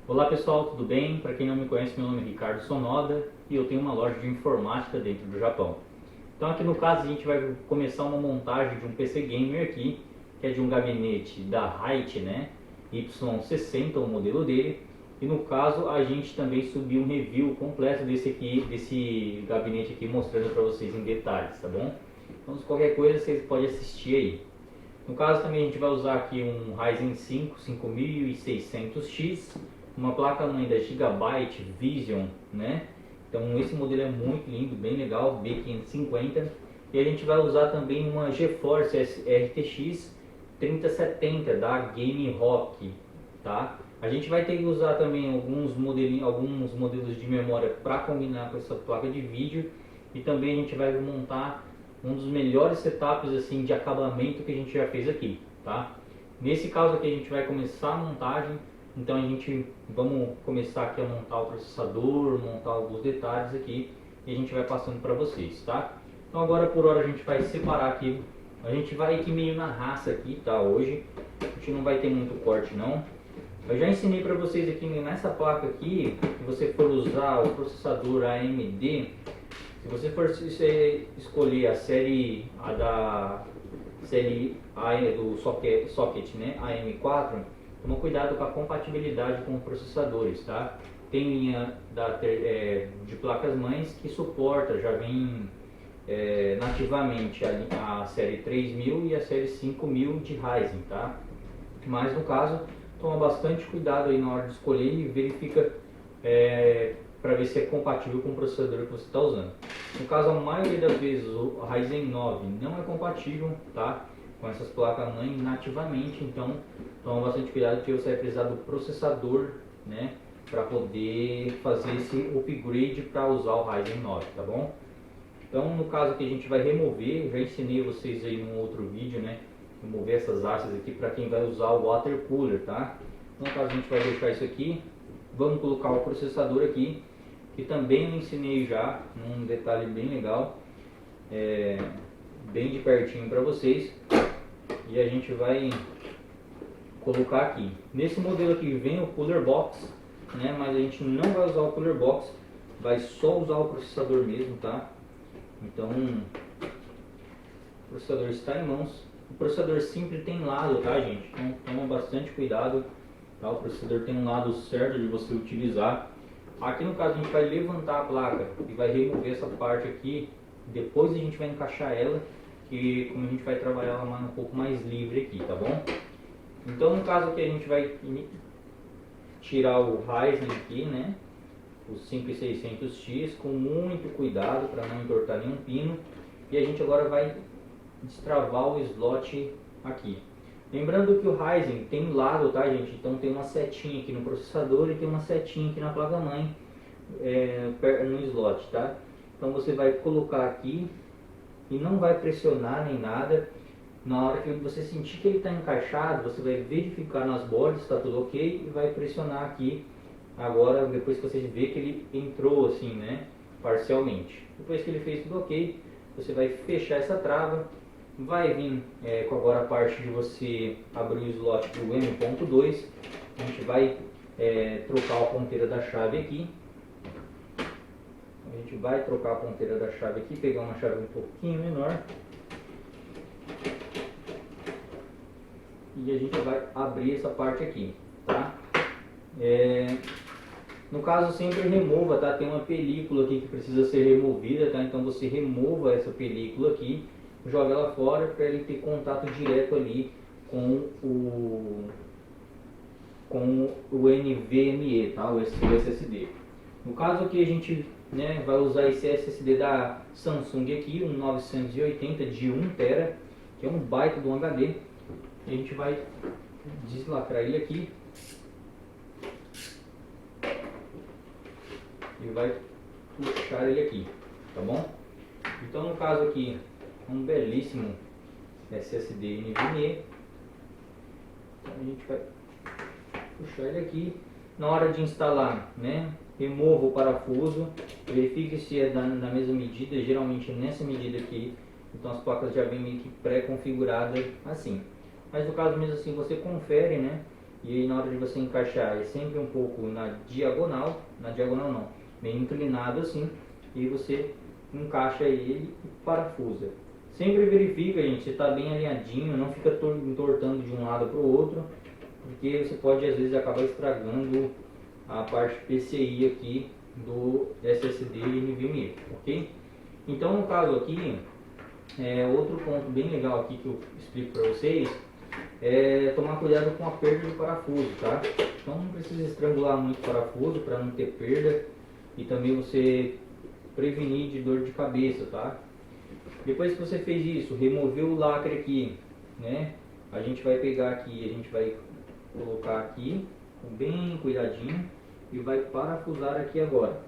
Olá pessoal, tudo bem? Para quem não me conhece, meu nome é Ricardo Sonoda e eu tenho uma loja de informática dentro do Japão. Então aqui no caso a gente vai começar uma montagem de um PC Gamer aqui, que é de um gabinete da Height, né? Y60, o modelo dele. E no caso a gente também subiu um review completo desse gabinete aqui, mostrando para vocês em detalhes, tá bom? Então se qualquer coisa vocês podem assistir aí. No caso também a gente vai usar aqui um Ryzen 5 5600X, uma placa-mãe da Gigabyte Vision, né? Então esse modelo é muito lindo, bem legal, B550. E a gente vai usar também uma GeForce RTX 3070 da Game Rock, tá? A gente vai ter que usar também alguns modelos de memória para combinar com essa placa de vídeo, e também a gente vai montar um dos melhores setups assim de acabamento que a gente já fez aqui, tá? Nesse caso aqui a gente vai começar a montagem, então vamos começar aqui a montar o processador, montar alguns detalhes aqui e a gente vai passando para vocês, tá? Então agora por hora a gente vai separar aqui, a gente vai aqui meio na raça aqui, tá? Hoje a gente não vai ter muito corte não. Eu já ensinei para vocês aqui nessa placa aqui, se você for usar o processador AMD, se você for escolher a série do socket, né, AM4, toma cuidado com a compatibilidade com processadores, tá? Tem linha de placas mães que suporta, já vem nativamente a série 3000 e a série 5000 de Ryzen, tá? Mas no caso, toma bastante cuidado aí na hora de escolher e verifica para ver se é compatível com o processador que você está usando. No caso, a maioria das vezes o Ryzen 9 não é compatível, tá, com essas placas-mãe nativamente, então toma bastante cuidado que você vai precisar do processador, né, para poder fazer esse upgrade para usar o Ryzen 9, tá bom? Então no caso aqui a gente vai remover, já ensinei vocês aí num outro vídeo, né, remover essas hastes aqui para quem vai usar o water cooler, tá? Então no caso a gente vai deixar isso aqui, vamos colocar o processador aqui, que também eu ensinei já, num detalhe bem legal, bem de pertinho para vocês, e a gente vai colocar aqui. Nesse modelo aqui vem o cooler box, né, mas a gente não vai usar o cooler box, vai só usar o processador mesmo, tá? Então o processador está em mãos. O processador sempre tem lado, tá, gente? Então toma bastante cuidado, tá? O processador tem um lado certo de você utilizar. Aqui no caso a gente vai levantar a placa e vai remover essa parte aqui, depois a gente vai encaixar ela, que como a gente vai trabalhar ela um pouco mais livre aqui, tá bom? Então no caso aqui a gente vai tirar o Ryzen aqui, né, o 5600X, com muito cuidado para não entortar nenhum pino, e a gente agora vai destravar o slot aqui. Lembrando que o Ryzen tem lado, tá, gente? Então tem uma setinha aqui no processador e tem uma setinha aqui na placa-mãe, no slot, tá? Então você vai colocar aqui e não vai pressionar nem nada. Na hora que você sentir que ele está encaixado, você vai verificar nas bordas, está tudo ok, e vai pressionar aqui. Agora, depois que você vê que ele entrou assim, né, parcialmente. Depois que ele fez tudo ok, você vai fechar essa trava. Vai vir agora a parte de você abrir o slot do M.2. A gente vai trocar a ponteira da chave aqui. A gente vai trocar a ponteira da chave aqui, pegar uma chave um pouquinho menor. E a gente vai abrir essa parte aqui, tá? No caso, sempre remova, tá? Tem uma película aqui que precisa ser removida, tá? Então você remova essa película aqui, joga ela fora para ele ter contato direto ali com o NVMe, tá? O SSD. No caso aqui a gente, né, vai usar esse SSD da Samsung aqui, um 980 de 1 TB, que é um baita de um HD. E a gente vai deslacrar ele aqui e vai puxar ele aqui, tá bom? Então no caso aqui, um belíssimo SSD NVMe. Então a gente vai puxar ele aqui. Na hora de instalar, né, remova o parafuso, verifique se é na mesma medida, geralmente nessa medida aqui. Então as placas já vêm meio que pré-configuradas assim. Mas no caso mesmo assim você confere, né? E aí na hora de você encaixar é sempre um pouco na diagonal não, meio inclinado assim, e você encaixa ele e parafusa. Sempre verifica, gente, se está bem alinhadinho, não fica entortando de um lado para o outro, porque você pode às vezes acabar estragando a parte PCI aqui do SSD NVMe, ok? Então no caso aqui, outro ponto bem legal aqui que eu explico para vocês é tomar cuidado com a perda do parafuso, tá? Então não precisa estrangular muito o parafuso para não ter perda e também você prevenir de dor de cabeça, tá? Depois que você fez isso, removeu o lacre aqui, né? A gente vai pegar aqui, a gente vai colocar aqui com bem cuidadinho e vai parafusar aqui agora.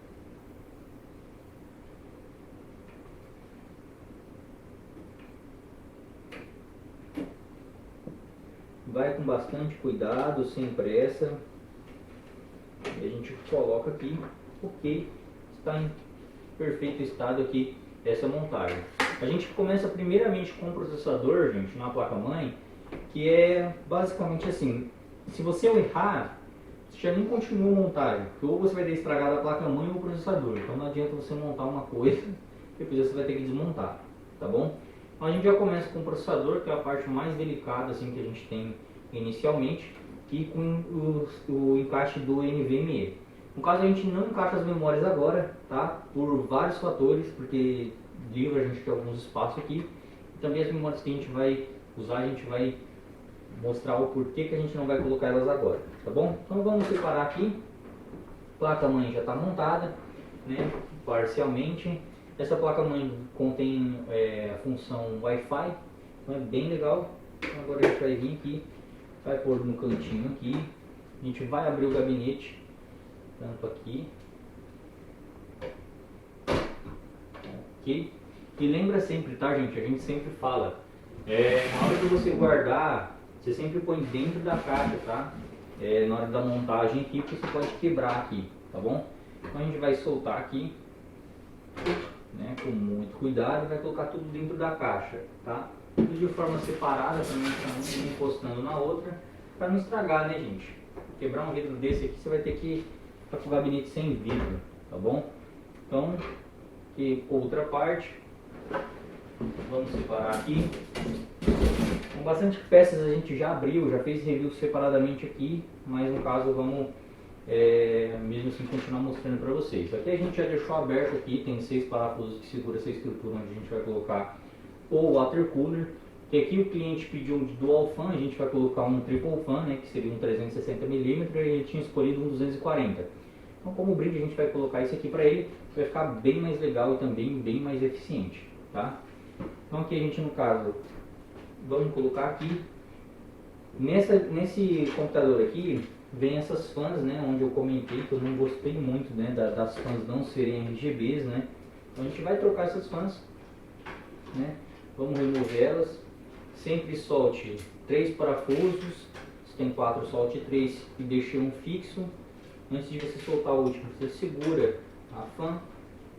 Vai com bastante cuidado, sem pressa. E a gente coloca aqui, ok, está em perfeito estado aqui essa montagem. A gente começa primeiramente com o processador, gente, na placa-mãe, que é basicamente assim, se você errar, você já nem continua a montagem, porque ou você vai ter estragado a placa-mãe ou o processador, então não adianta você montar uma coisa, depois você vai ter que desmontar, tá bom? Então a gente já começa com o processador, que é a parte mais delicada assim, que a gente tem inicialmente, e com o encaixe do NVMe. No caso a gente não encaixa as memórias agora, tá? Por vários fatores, porque livra a gente tem alguns espaços aqui. E também as memórias que a gente vai usar, a gente vai mostrar o porquê que a gente não vai colocar elas agora, tá bom? Então vamos separar aqui. A placa-mãe já está montada, né? Parcialmente. Essa placa-mãe contém a função Wi-Fi, então é bem legal. Então agora a gente vai vir aqui, vai pôr no cantinho aqui. A gente vai abrir o gabinete, tampa aqui. Ok? E lembra sempre, tá, gente? A gente sempre fala, na hora de você guardar, você sempre põe dentro da caixa, tá? Na hora da montagem aqui, porque você pode quebrar aqui, tá bom? Então a gente vai soltar aqui, né, com muito cuidado, e vai colocar tudo dentro da caixa, tá? Tudo de forma separada, também uma encostando na outra, para não estragar, né, gente? Quebrar um vidro desse aqui, você vai ter que ficar com o gabinete sem vidro, tá bom? Então, aqui outra parte, vamos separar aqui. Com bastante peças a gente já abriu, já fez review separadamente aqui, mas no caso vamos mesmo assim continuar mostrando para vocês. Aqui a gente já deixou aberto aqui, tem 6 parafusos que segura essa estrutura onde a gente vai colocar o water cooler. E aqui o cliente pediu um de dual fan, a gente vai colocar um triple fan, né, que seria um 360mm, e ele tinha escolhido um 240. Então como brinde a gente vai colocar isso aqui para ele, vai ficar bem mais legal e também bem mais eficiente, tá? Então aqui a gente, no caso, vamos colocar aqui, nesse computador aqui, vem essas fãs, né, onde eu comentei que eu não gostei muito, né, das fãs não serem RGBs, né, então a gente vai trocar essas fãs, né, vamos remover elas, sempre solte 3 parafusos, se tem 4 solte 3 e deixe um fixo. Antes de você soltar o último, você segura a fã,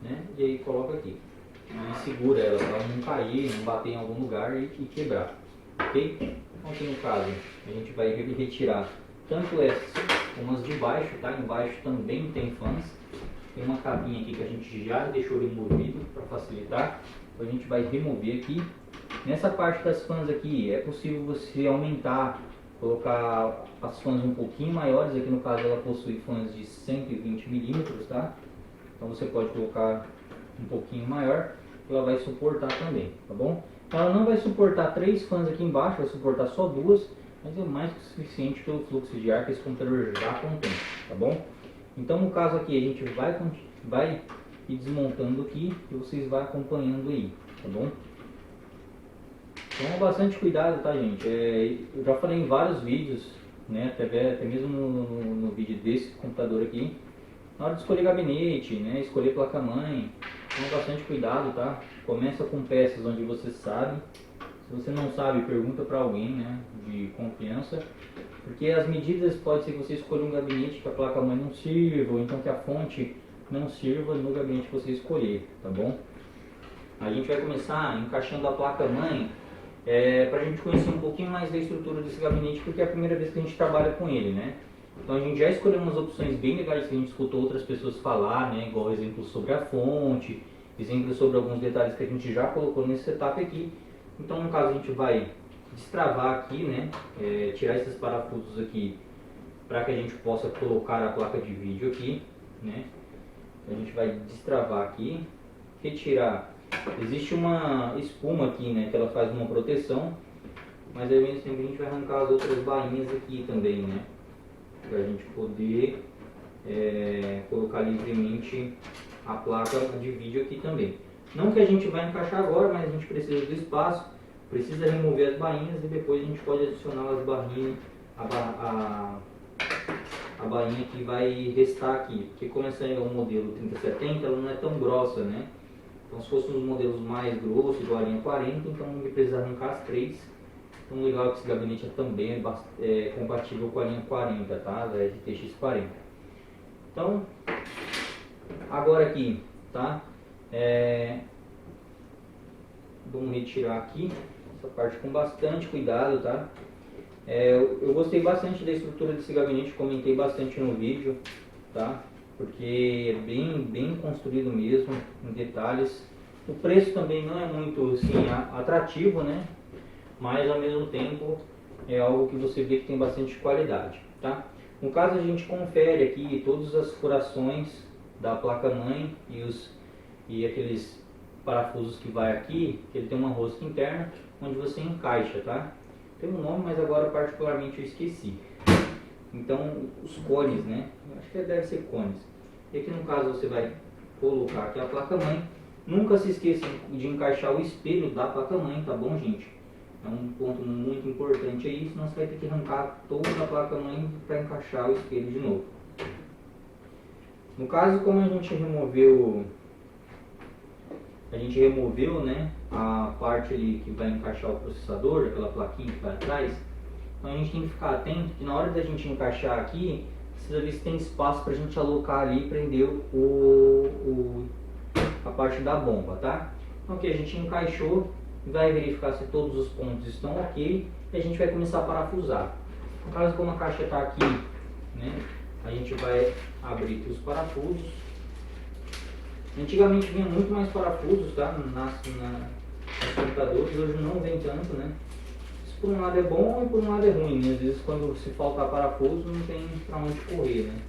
né, e aí coloca aqui, e segura ela para ela não cair, não bater em algum lugar e quebrar, ok? Então aqui no caso, a gente vai retirar tanto essas como as de baixo, tá? Embaixo também tem fãs. Tem uma cabinha aqui que a gente já deixou removido para facilitar. Então a gente vai remover aqui. Nessa parte das fãs aqui, é possível você aumentar, colocar as fãs um pouquinho maiores. Aqui no caso ela possui fãs de 120mm, tá? Então você pode colocar um pouquinho maior, que ela vai suportar também, tá bom? Ela não vai suportar 3 fãs aqui embaixo, vai suportar só 2. Mas é mais que o suficiente pelo fluxo de ar que esse computador já contém, tá bom? Então no caso aqui a gente vai ir desmontando aqui e vocês vão acompanhando aí, tá bom? Então bastante cuidado, tá, gente? Eu já falei em vários vídeos, né, até mesmo no vídeo desse computador aqui, na hora de escolher gabinete, né, escolher placa-mãe, então bastante cuidado, tá? Começa com peças onde você sabe. Se você não sabe, pergunta para alguém, né, de confiança, porque as medidas pode ser que você escolha um gabinete que a placa-mãe não sirva, ou então que a fonte não sirva no gabinete que você escolher, tá bom? A gente vai começar encaixando a placa-mãe para a gente conhecer um pouquinho mais da estrutura desse gabinete, porque é a primeira vez que a gente trabalha com ele, né? Então a gente já escolheu umas opções bem legais que a gente escutou outras pessoas falar, né? Igual exemplos sobre a fonte, exemplos sobre alguns detalhes que a gente já colocou nesse setup aqui. Então no caso a gente vai destravar aqui, né? Tirar esses parafusos aqui para que a gente possa colocar a placa de vídeo aqui, né? A gente vai destravar aqui, retirar. Existe uma espuma aqui, né? Que ela faz uma proteção, mas ao mesmo tempo a gente vai arrancar as outras bainhas aqui também, né? Para a gente poder colocar livremente a placa de vídeo aqui também. Não que a gente vai encaixar agora, mas a gente precisa do espaço, precisa remover as bainhas e depois a gente pode adicionar as barrinhas, a bainha que vai restar aqui, porque como essa é um modelo 3070, ela não é tão grossa, né? Então se fossem os modelos mais grossos, igual a linha 40, então a gente precisa arrancar as três. Então legal que esse gabinete também é compatível com a linha 40, tá? Da RTX 40. Então, agora aqui, tá? Vamos retirar aqui essa parte com bastante cuidado, tá? Eu gostei bastante da estrutura desse gabinete, comentei bastante no vídeo, tá? Porque é bem construído mesmo, em detalhes. O preço também não é muito assim, atrativo, né? Mas ao mesmo tempo é algo que você vê que tem bastante qualidade, tá? No caso a gente confere aqui todas as furações da placa-mãe e aqueles parafusos que vai aqui, que ele tem uma rosca interna onde você encaixa, tá? Tem um nome, mas agora particularmente eu esqueci. Então os cones, né? Eu acho que deve ser cones. E aqui no caso você vai colocar aqui a placa-mãe. Nunca se esqueça de encaixar o espelho da placa-mãe, tá bom, gente? É um ponto muito importante aí, senão você vai ter que arrancar toda a placa-mãe para encaixar o espelho de novo. No caso, como a gente removeu, né, a parte ali que vai encaixar o processador, aquela plaquinha que vai atrás, então a gente tem que ficar atento que na hora da gente encaixar aqui, precisa ver se tem espaço para a gente alocar ali e prender a parte da bomba, tá? Então aqui a gente encaixou, vai verificar se todos os pontos estão ok e a gente vai começar a parafusar. No caso, como a caixa está aqui, né, a gente vai abrir os parafusos. Antigamente vinha muito mais parafusos, tá, nos computadores, hoje não vem tanto, né. Isso por um lado é bom e por um lado é ruim, né? Às vezes quando se faltar parafuso não tem para onde correr, né.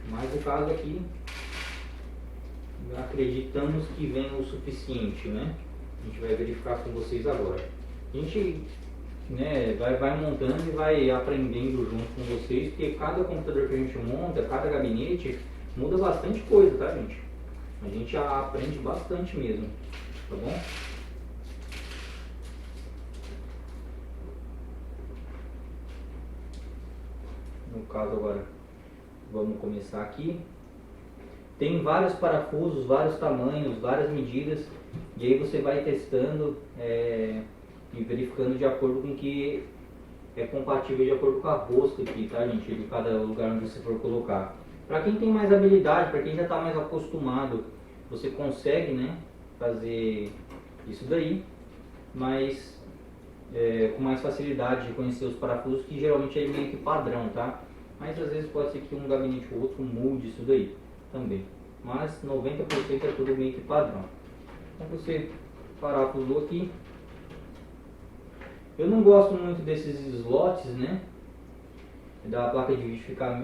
Mas o caso aqui, acreditamos que vem o suficiente, né. A gente vai verificar com vocês agora. A gente, né, vai montando e vai aprendendo junto com vocês, porque cada computador que a gente monta, cada gabinete, muda bastante coisa, tá, gente? A gente aprende bastante mesmo, tá bom? No caso agora, vamos começar aqui. Tem vários parafusos, vários tamanhos, várias medidas, e aí você vai testando e verificando de acordo com que é compatível de acordo com a rosca aqui, tá, gente? De cada lugar onde você for colocar. Para quem tem mais habilidade, para quem já está mais acostumado, você consegue, né, fazer isso daí, mas com mais facilidade de conhecer os parafusos, que geralmente é meio que padrão, tá? Mas às vezes pode ser que um gabinete ou outro mude isso daí também, mas 90% é tudo meio que padrão. Então você parafusou aqui. Eu não gosto muito desses slots, né, da placa de vídeo ficar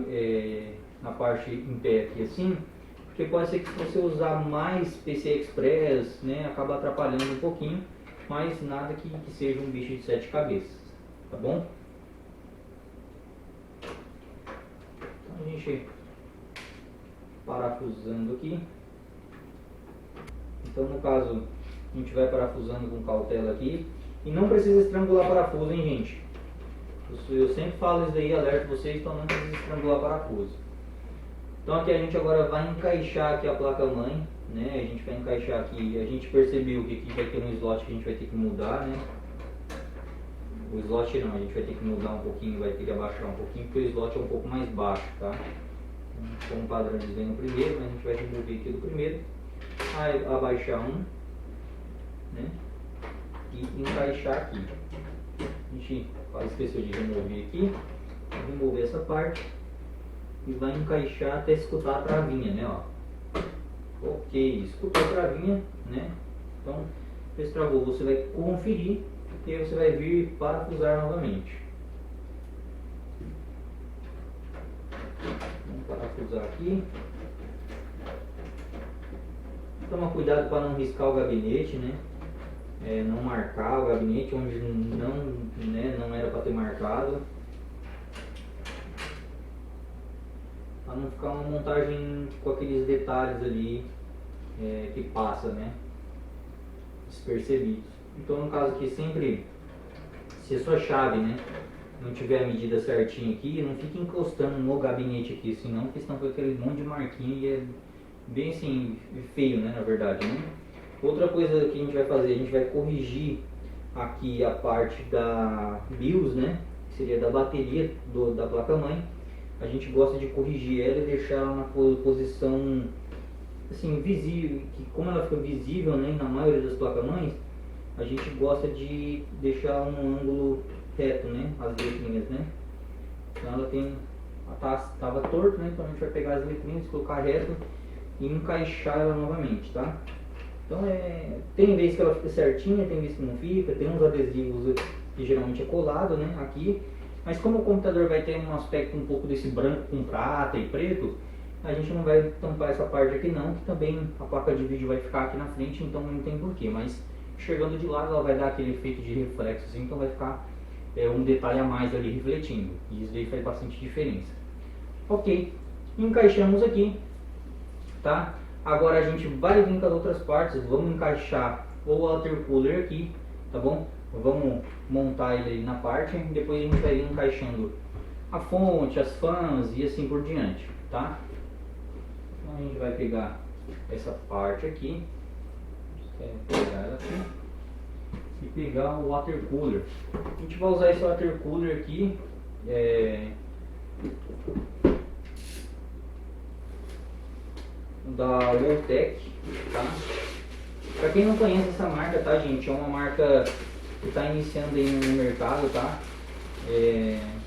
na parte em pé aqui assim, porque pode ser que se você usar mais PCI Express, né, acaba atrapalhando um pouquinho, mas nada que seja um bicho de 7 cabeças, tá bom? Então a gente parafusando aqui. Então no caso a gente vai parafusando com cautela aqui e não precisa estrangular parafuso, hein, gente? Eu sempre falo isso daí, alerto vocês, então não precisa estrangular parafuso. Então aqui a gente agora vai encaixar aqui a placa mãe, né? A gente vai encaixar aqui, a gente percebeu que aqui vai ter um slot que a gente vai ter que mudar, né? O slot não, a gente vai ter que mudar um pouquinho, vai ter que abaixar um pouquinho, porque o slot é um pouco mais baixo, tá? Como padrão eles vêm no primeiro, mas a gente vai remover aqui do primeiro, vai abaixar um, né? e encaixar aqui. A gente quase esqueceu de remover aqui, vou remover essa parte e vai encaixar até escutar a travinha, né, ó. Ok, escutou a travinha, né? Então, destravou, você vai conferir e aí você vai vir parafusar novamente. Vamos parafusar aqui. Toma cuidado para não riscar o gabinete, né? Não marcar o gabinete onde não era para ter marcado. Para não ficar uma montagem com aqueles detalhes ali que passa, né? Despercebidos. Então, no caso aqui, sempre, se a sua chave, né, não tiver a medida certinha aqui, não fique encostando no gabinete aqui, senão, porque senão fica aquele monte de marquinha e é bem assim, feio, né, na verdade, né? Outra coisa que a gente vai fazer, a gente vai corrigir aqui a parte da BIOS, né, que seria da bateria da placa-mãe. A gente gosta de corrigir ela e deixar ela na posição assim, visível, que como ela fica visível, né, na maioria das placas-mães, a gente gosta de deixar um ângulo reto, né, as letrinhas, né. Então ela tem, estava torto, né, então a gente vai pegar as letrinhas, colocar reto e encaixar ela novamente, tá? Então tem vezes que ela fica certinha, tem vezes que não fica, tem uns adesivos que geralmente é colado, né, aqui, mas como o computador vai ter um aspecto um pouco desse branco com prata e preto, a gente não vai tampar essa parte aqui não, que também a placa de vídeo vai ficar aqui na frente, então não tem porquê, mas chegando de lado ela vai dar aquele efeito de reflexo, assim, então vai ficar um detalhe a mais ali refletindo, e isso daí faz bastante diferença. Ok, encaixamos aqui, tá? Agora a gente vai vir com as outras partes, vamos encaixar o water cooler aqui, tá bom? Vamos montar ele aí na parte, depois a gente vai ir encaixando a fonte, as fãs e assim por diante, tá? Então a gente vai pegar essa parte aqui, pegar ela aqui e pegar o water cooler. A gente vai usar esse water cooler aqui, da Walltec, tá? Pra quem não conhece essa marca, tá, gente? É uma marca que está iniciando aí no mercado, tá?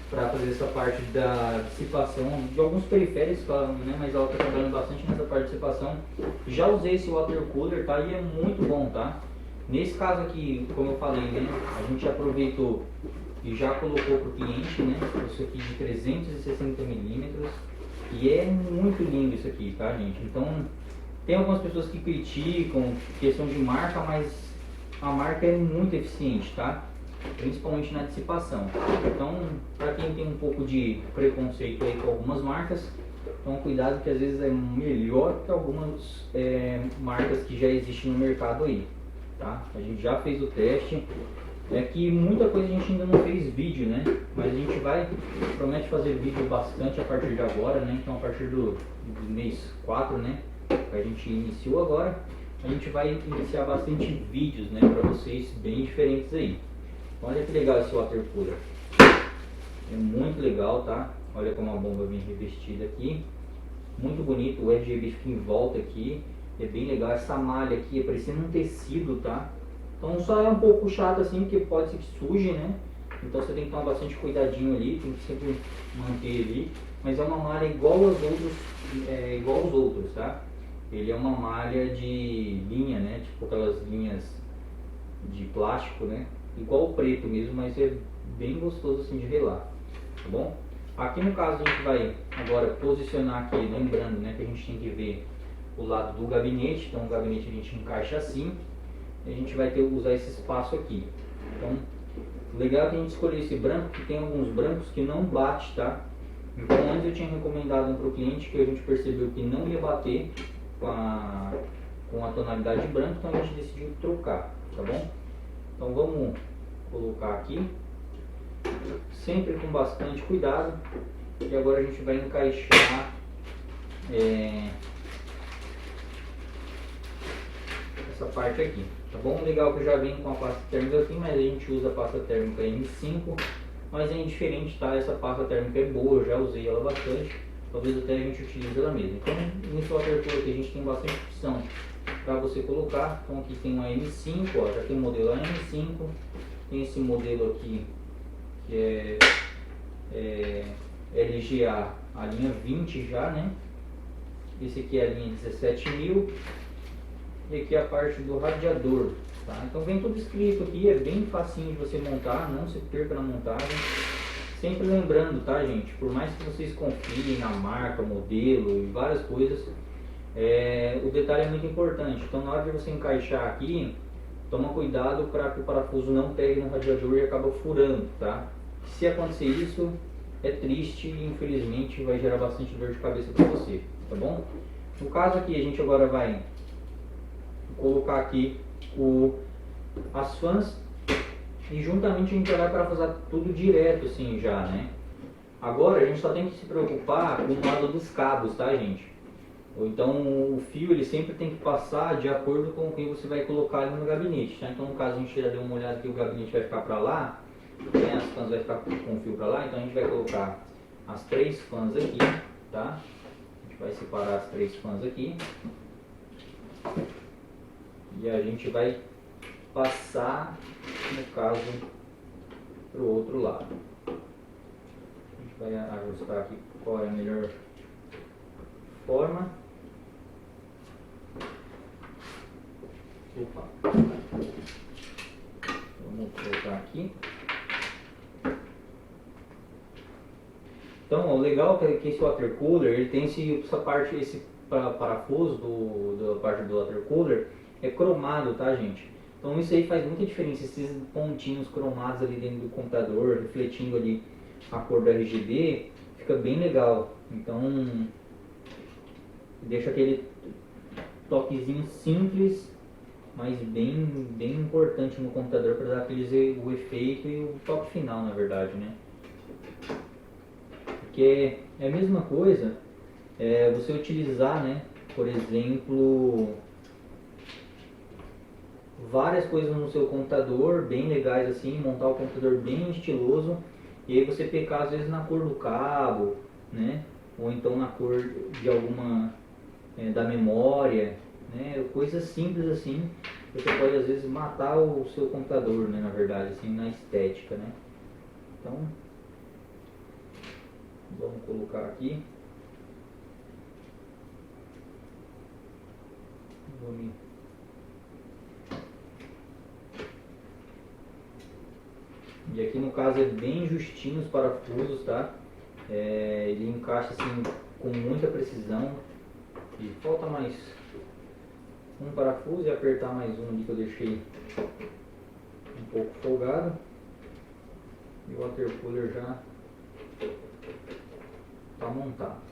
Para fazer essa parte da dissipação de alguns periféricos, né? Mas ela está trabalhando bastante nessa parte de dissipação. Já usei esse water cooler, tá? E é muito bom, tá? Nesse caso aqui, como eu falei, né? A gente aproveitou e já colocou para o cliente, né? Isso aqui de 360 milímetros. E é muito lindo isso aqui, tá, gente? Então, tem algumas pessoas que criticam questão de marca, mas a marca é muito eficiente, tá? Principalmente na dissipação. Então, para quem tem um pouco de preconceito aí com algumas marcas, então cuidado que às vezes é melhor que algumas marcas que já existem no mercado aí, tá? A gente já fez o teste, que muita coisa a gente ainda não fez vídeo, né? Mas a gente promete fazer vídeo bastante a partir de agora, né? Então a partir do mês 4, né? Que a gente iniciou agora, a gente vai iniciar bastante vídeos, né? Para vocês bem diferentes aí. Olha que legal esse water cooler. É muito legal, tá? Olha como a bomba vem revestida aqui. Muito bonito, o RGB fica em volta aqui. É bem legal, essa malha aqui é parecendo um tecido, tá? Então só é um pouco chato assim, porque pode ser que suje, né? Então você tem que tomar bastante cuidadinho ali, tem que sempre manter ali. Mas é uma malha igual aos outros, tá? Ele é uma malha de linha, né? Tipo aquelas linhas de plástico, né? Igual o preto mesmo, mas é bem gostoso assim de relar, tá bom? Aqui no caso a gente vai agora posicionar aqui, lembrando, né, que a gente tem que ver o lado do gabinete. Então o gabinete a gente encaixa assim, e a gente vai ter que usar esse espaço aqui. Então, legal que a gente escolheu esse branco, que tem alguns brancos que não bate, tá? Então antes eu tinha recomendado para o cliente que a gente percebeu que não ia bater com a tonalidade branca, então a gente decidiu trocar, tá bom? Então vamos colocar aqui, sempre com bastante cuidado, e agora a gente vai encaixar essa parte aqui, tá bom? Legal que já vem com a pasta térmica aqui, mas a gente usa a pasta térmica M5, mas é indiferente, tá? Essa pasta térmica é boa, eu já usei ela bastante, talvez até a gente utilize ela mesma. Então, nesse water cooler aqui a gente tem bastante opção para você colocar. Então aqui tem uma M5, ó, já tem o modelo M5, tem esse modelo aqui que é LGA, a linha 20 já, né? Esse aqui é a linha 17.000 e aqui a parte do radiador, tá? Então vem tudo escrito aqui, é bem facinho de você montar, não se perca na montagem. Sempre lembrando, tá, gente? Por mais que vocês confiem na marca, modelo e várias coisas, o detalhe é muito importante. Então na hora de você encaixar aqui, toma cuidado para que o parafuso não pegue no radiador e acaba furando, tá? Se acontecer isso, é triste e infelizmente vai gerar bastante dor de cabeça para você, tá bom? No caso aqui, a gente agora vai colocar aqui as fãs e juntamente a gente vai parafusar tudo direto assim já, né? Agora a gente só tem que se preocupar com o lado dos cabos, tá, gente? Ou então o fio ele sempre tem que passar de acordo com o que você vai colocar ali no gabinete, tá? Então no caso a gente já deu uma olhada que o gabinete vai ficar para lá, né? As fãs vai ficar com o fio para lá, então a gente vai colocar as 3 fãs aqui, tá? A gente vai separar as 3 fãs aqui e a gente vai passar, no caso, para o outro lado. A gente vai ajustar aqui qual é a melhor forma. Opa. Vamos colocar aqui. Então, o legal é que esse water cooler, ele tem essa parte, esse parafuso da parte do water cooler é cromado, tá, gente? Então isso aí faz muita diferença, esses pontinhos cromados ali dentro do computador, refletindo ali a cor do RGB, fica bem legal. Então deixa aquele toquezinho simples, mas bem importante no computador para dar o efeito e o toque final, na verdade, né? Porque é a mesma coisa você utilizar, né, por exemplo, várias coisas no seu computador, bem legais assim, montar o computador bem estiloso, e aí você pecar às vezes na cor do cabo, né, ou então na cor de alguma da memória, né, coisas simples assim, você pode às vezes matar o seu computador, né, na verdade, assim, na estética, né. Então, vamos colocar aqui. E aqui no caso é bem justinho os parafusos, tá? Ele encaixa assim com muita precisão. E falta mais um parafuso e apertar mais um ali que eu deixei um pouco folgado. E o water cooler já está montado.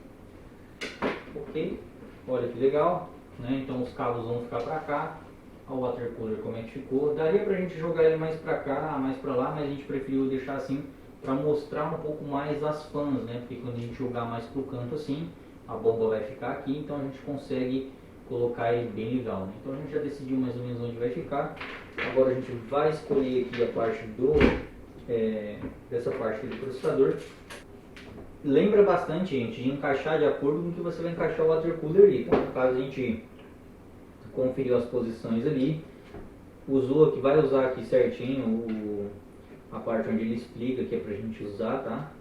Ok, olha que legal, né? Então os cabos vão ficar para cá. Olha o water cooler como é que ficou. Daria pra gente jogar ele mais pra cá, mais pra lá, mas a gente preferiu deixar assim para mostrar um pouco mais as fãs, né? Porque quando a gente jogar mais pro canto assim, a bomba vai ficar aqui, então a gente consegue colocar ele bem legal, né? Então a gente já decidiu mais ou menos onde vai ficar. Agora a gente vai escolher aqui a parte dessa parte do processador. Lembra bastante, gente, de encaixar de acordo com que você vai encaixar o water cooler ali. Então no caso a gente conferiu as posições ali, usou aqui, vai usar aqui certinho a parte onde ele explica que é pra gente usar, tá?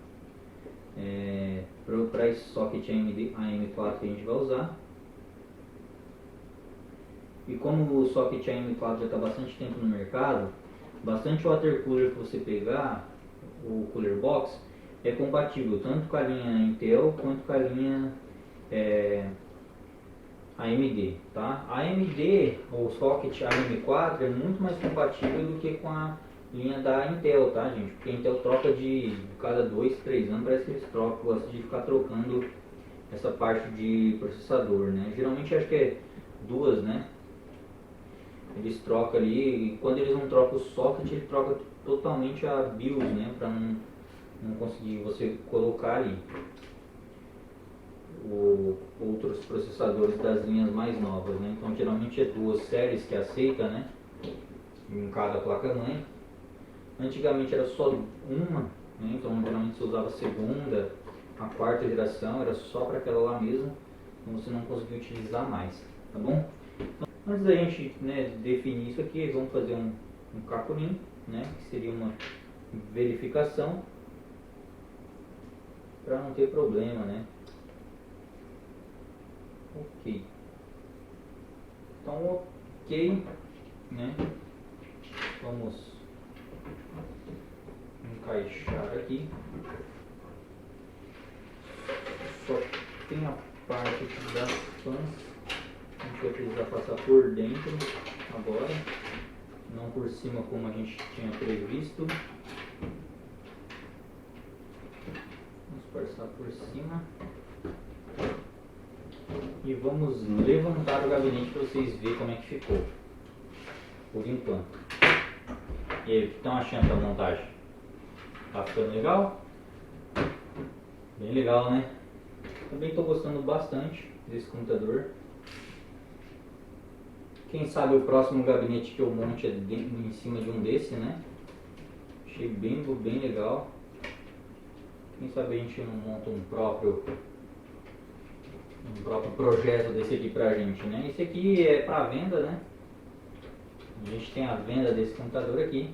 Para esse socket AM4 que a gente vai usar. E como o socket AM4 já está bastante tempo no mercado, bastante water cooler que você pegar, o cooler box, é compatível tanto com a linha Intel quanto com a linha AMD, tá? A AMD, o socket AM4 é muito mais compatível do que com a linha da Intel, tá, gente? Porque a Intel troca de cada 2, 3 anos, parece que eles trocam, gostam de ficar trocando essa parte de processador, né? Geralmente acho que é 2, né? Eles trocam ali, e quando eles não trocam o socket, ele troca totalmente a BIOS, né? Para não conseguir você colocar ali outros processadores das linhas mais novas, né? Então geralmente é 2 séries que aceita, né? Em cada placa-mãe. Antigamente era só uma, né? Então geralmente você usava a segunda a quarta geração, era só para aquela lá mesmo, então você não conseguiu utilizar mais, tá bom? Então, antes da gente, né, definir isso aqui, vamos fazer um cacunim, né, que seria uma verificação para não ter problema, né? Ok. Então, ok, né? Vamos encaixar aqui. Só tem a parte aqui das fãs. A gente vai precisar passar por dentro agora, não por cima como a gente tinha previsto. Vamos passar por cima. E vamos levantar o gabinete para vocês verem como é que ficou, por enquanto. E aí, o que estão achando da montagem? Tá ficando legal? Bem legal, né? Também estou gostando bastante desse computador. Quem sabe o próximo gabinete que eu monte é em cima de um desse, né? Achei bem legal. Quem sabe a gente não monta um próprio projeto desse aqui pra gente, né? Esse aqui é para venda, né? A gente tem a venda desse computador aqui.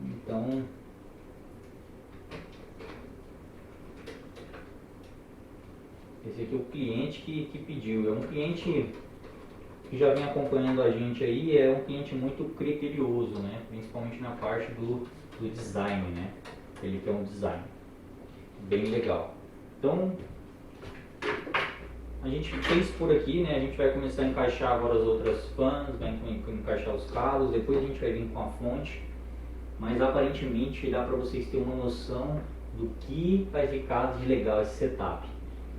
Então, esse aqui é o cliente que pediu. É um cliente que já vem acompanhando a gente aí, é um cliente muito criterioso, né? Principalmente na parte do design, né? Ele quer um design bem legal. Então, a gente fez por aqui, né? A gente vai começar a encaixar agora as outras fãs, vai encaixar os cabos, depois a gente vai vir com a fonte. Mas aparentemente dá para vocês terem uma noção do que vai ficar de legal esse setup,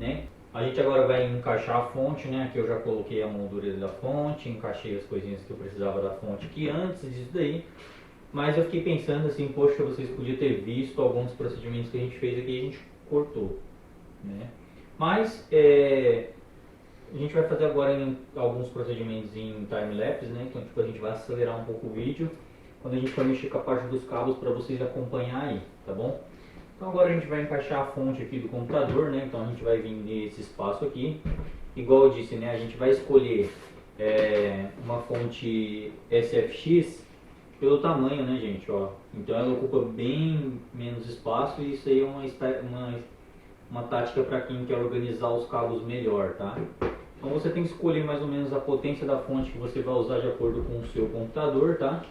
né? A gente agora vai encaixar a fonte, né? Aqui eu já coloquei a moldura da fonte, encaixei as coisinhas que eu precisava da fonte aqui antes disso daí. Mas eu fiquei pensando assim, poxa, vocês podiam ter visto alguns procedimentos que a gente fez aqui e a gente cortou, né? Mas a gente vai fazer agora alguns procedimentos em time-lapse, né? Então tipo, a gente vai acelerar um pouco o vídeo quando a gente for mexer com a parte dos cabos para vocês acompanhar aí, tá bom? Então agora a gente vai encaixar a fonte aqui do computador, né? Então a gente vai vir nesse espaço aqui. Igual eu disse, né? A gente vai escolher uma fonte SFX pelo tamanho, né, gente? Ó. Então ela ocupa bem menos espaço e isso aí é uma tática para quem quer organizar os cabos melhor, tá? Então você tem que escolher mais ou menos a potência da fonte que você vai usar de acordo com o seu computador, tá?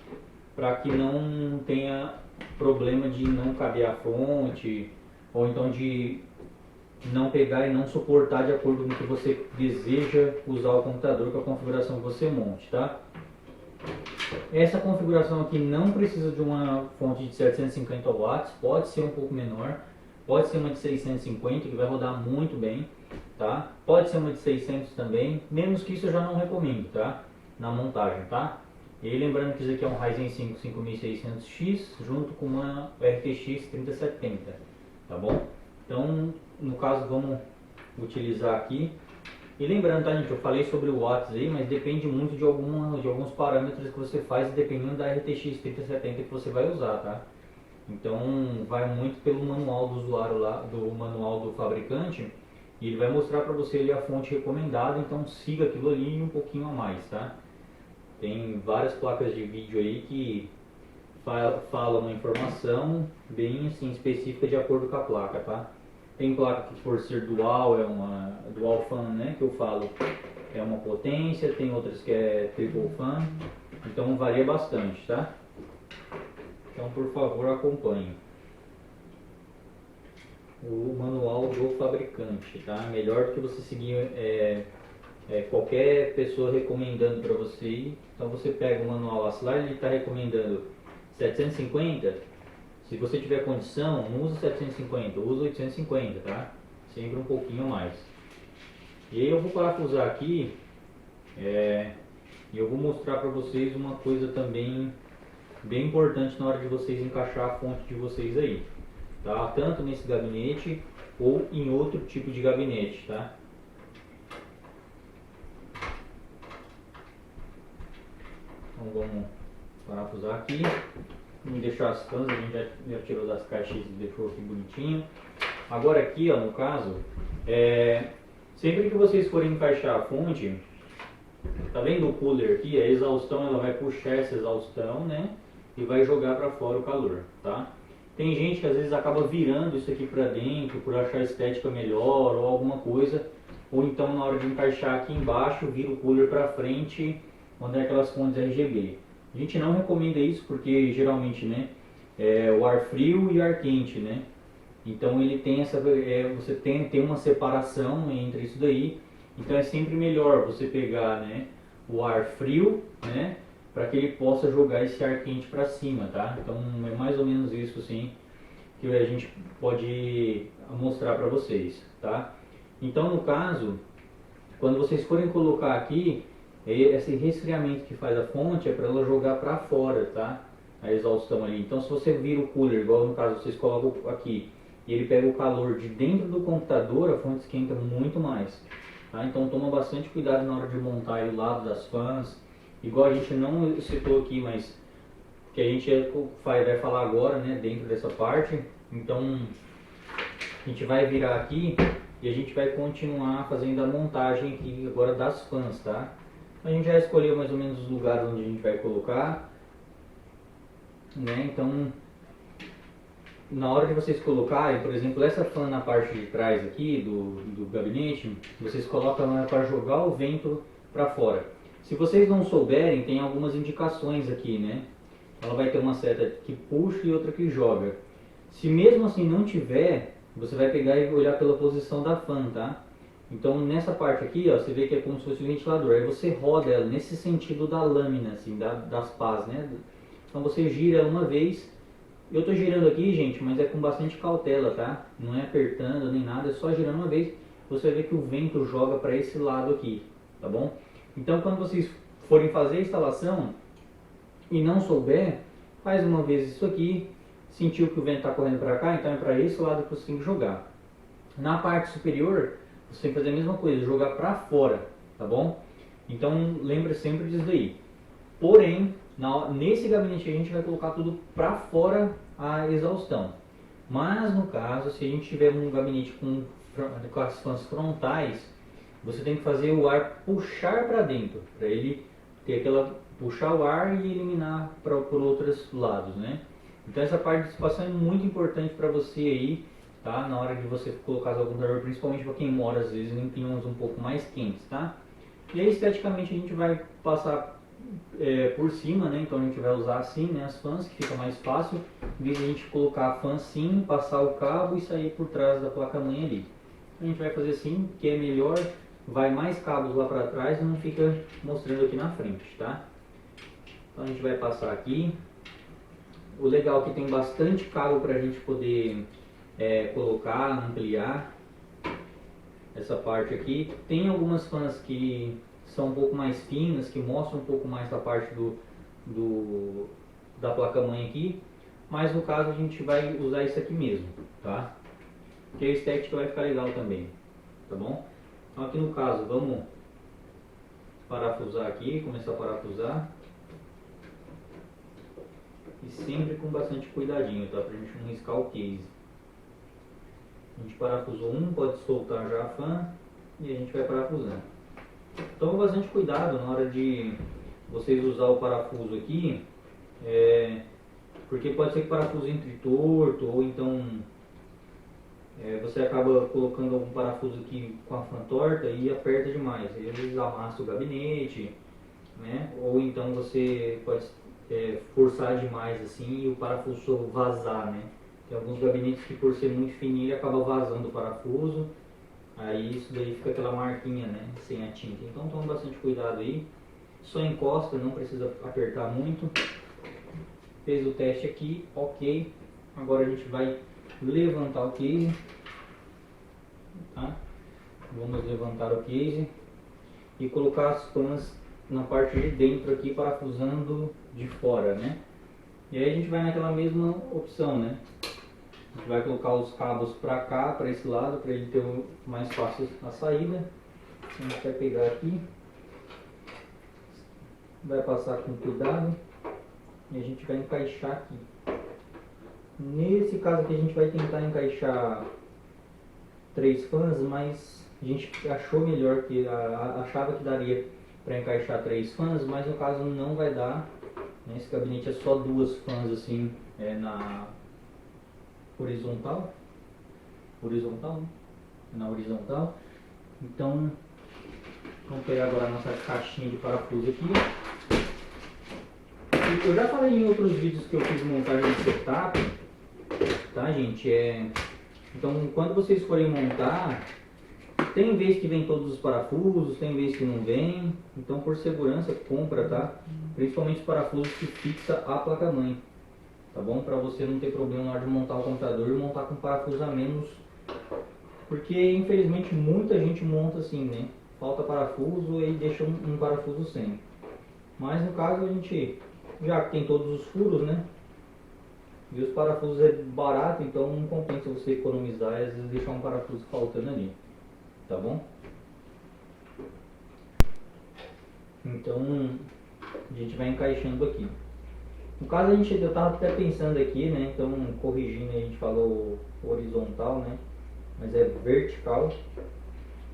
Para que não tenha problema de não caber a fonte, ou então de não pegar e não suportar de acordo com o que você deseja usar o computador com a configuração que você monte, tá? Essa configuração aqui não precisa de uma fonte de 750 watts, pode ser um pouco menor, pode ser uma de 650 que vai rodar muito bem, tá? Pode ser uma de 600 também, menos que isso eu já não recomendo, tá? Na montagem, tá? E lembrando que isso aqui é um Ryzen 5 5600X junto com uma RTX 3070, tá bom? Então, no caso, vamos utilizar aqui. E lembrando, tá, gente, eu falei sobre o watts aí, mas depende muito de alguns parâmetros que você faz dependendo da RTX 3070 que você vai usar, tá? Então, vai muito pelo manual do usuário lá, do manual do fabricante, e ele vai mostrar para você ali a fonte recomendada, então siga aquilo ali e um pouquinho a mais, tá? Tem várias placas de vídeo aí que falam uma informação bem assim específica de acordo com a placa, tá? Tem placa que por ser dual, é uma dual fan, né, que eu falo, é uma potência, tem outras que é triple fan, então varia bastante, tá? Então por favor acompanhe o manual do fabricante, tá? Melhor do que você seguir qualquer pessoa recomendando para você. Então você pega o manual lá, se lá ele está recomendando 750, se você tiver condição, não usa 750, usa 850, tá? Sempre um pouquinho mais. E aí eu vou parafusar aqui e eu vou mostrar para vocês uma coisa também bem importante na hora de vocês encaixar a fonte de vocês aí, tá? Tanto nesse gabinete ou em outro tipo de gabinete, tá? Então vamos parafusar aqui. Vamos deixar as fãs, a gente já tirou das caixinhas e deixou aqui bonitinho. Agora aqui, ó, no caso, sempre que vocês forem encaixar a fonte, tá vendo o cooler aqui? A exaustão, ela vai puxar essa exaustão, né? E vai jogar para fora o calor, tá? Tem gente que às vezes acaba virando isso aqui para dentro por achar a estética melhor ou alguma coisa, ou então na hora de encaixar aqui embaixo, vira o cooler para frente, onde é aquelas fontes RGB. A gente não recomenda isso porque geralmente, né, é o ar frio e ar quente, né? Então ele tem essa, você tem uma separação entre isso daí. Então é sempre melhor você pegar, né, o ar frio, né, para que ele possa jogar esse ar quente para cima, tá? Então é mais ou menos isso assim que a gente pode mostrar para vocês, tá? Então no caso, quando vocês forem colocar aqui, esse resfriamento que faz a fonte é para ela jogar para fora, tá? A exaustão ali. Então se você vira o cooler, igual no caso vocês colocam aqui, e ele pega o calor de dentro do computador, a fonte esquenta muito mais. Tá? Então toma bastante cuidado na hora de montar aí o lado das fãs. Igual a gente não citou aqui, mas que a gente vai falar agora, né, dentro dessa parte. Então a gente vai virar aqui e a gente vai continuar fazendo a montagem aqui agora das fãs, tá? A gente já escolheu mais ou menos os lugares onde a gente vai colocar, né? Então na hora de vocês colocarem, por exemplo, essa fã na parte de trás aqui do gabinete, vocês colocam ela para jogar o vento para fora. Se vocês não souberem, tem algumas indicações aqui, né? Ela vai ter uma seta que puxa e outra que joga. Se mesmo assim não tiver, você vai pegar e olhar pela posição da fã, tá? Então nessa parte aqui, ó, você vê que é como se fosse um ventilador. Aí você roda ela nesse sentido da lâmina, assim, das pás, né? Então você gira ela uma vez. Eu tô girando aqui, gente, mas é com bastante cautela, tá? Não é apertando nem nada, é só girando uma vez. Você vai ver que o vento joga para esse lado aqui, tá bom? Então quando vocês forem fazer a instalação e não souber, faz uma vez isso aqui, sentiu que o vento está correndo para cá, então é para esse lado que você tem que jogar. Na parte superior, você tem que fazer a mesma coisa, jogar para fora, tá bom? Então lembre sempre disso daí. Porém, nesse gabinete a gente vai colocar tudo para fora a exaustão. Mas no caso, se a gente tiver um gabinete com as fãs frontais, você tem que fazer o ar puxar para dentro, para ele ter aquela puxar o ar e eliminar por outros lados, né? Então essa parte de dissipação é muito importante para você aí, tá? Na hora de você colocar o computador, principalmente para quem mora às vezes em climas um pouco mais quentes, tá? E aí esteticamente a gente vai passar por cima, né? Então a gente vai usar assim, né, as fãs, que fica mais fácil, em vez de a gente colocar a fã assim, passar o cabo e sair por trás da placa-mãe ali. A gente vai fazer assim, que é melhor, vai mais cabos lá para trás e não fica mostrando aqui na frente, tá? Então a gente vai passar aqui. O legal é que tem bastante cabo para a gente poder colocar, ampliar essa parte aqui. Tem algumas fãs que são um pouco mais finas, que mostram um pouco mais da parte da placa-mãe aqui, mas no caso a gente vai usar isso aqui mesmo, tá? Porque a estética vai ficar legal também, tá bom? Então aqui no caso, vamos parafusar aqui, começar a parafusar. E sempre com bastante cuidadinho, tá? Pra gente não riscar o case. A gente parafusou um, pode soltar já a fã e a gente vai parafusando. Então bastante cuidado na hora de vocês usar o parafuso aqui, porque pode ser que o parafuso entre torto ou então você acaba colocando algum parafuso aqui com a fã torta e aperta demais. Às vezes amassa o gabinete, né? Ou então você pode forçar demais assim e o parafuso vazar, né? Tem alguns gabinetes que por ser muito fininho ele acaba vazando o parafuso, aí isso daí fica aquela marquinha, né? Sem a tinta. Então tome bastante cuidado aí, só encosta, não precisa apertar muito. Fez o teste aqui, ok. Agora a gente vai levantar o case, tá? Vamos levantar o case e colocar as fãs na parte de dentro aqui, parafusando de fora, né? E aí a gente vai naquela mesma opção, né? A gente vai colocar os cabos para cá, para esse lado, para ele ter mais fácil a saída. A gente vai pegar aqui, vai passar com cuidado e a gente vai encaixar aqui. Nesse caso aqui a gente vai tentar encaixar 3 fãs, mas a gente achou melhor que achava que daria para encaixar 3 fãs, mas no caso não vai dar, né? Esse gabinete é só 2 fãs assim, na horizontal, né? Na horizontal. Então vamos pegar agora a nossa caixinha de parafuso aqui. Eu já falei em outros vídeos que eu fiz montagem de setup, tá, gente? Então quando vocês forem montar, tem vez que vem todos os parafusos, tem vez que não vem. Então por segurança compra, tá? Principalmente os parafusos que fixa a placa-mãe, tá bom? Para você não ter problema na hora de montar o computador e montar com parafuso a menos. Porque infelizmente muita gente monta assim, né? Falta parafuso e deixa um parafuso sem. Mas no caso a gente já tem todos os furos, né? E os parafusos é barato, então não compensa você economizar e às vezes deixar um parafuso faltando ali, tá bom? Então a gente vai encaixando aqui. No caso eu estava até pensando aqui, né? Então corrigindo, a gente falou horizontal, né? Mas é vertical.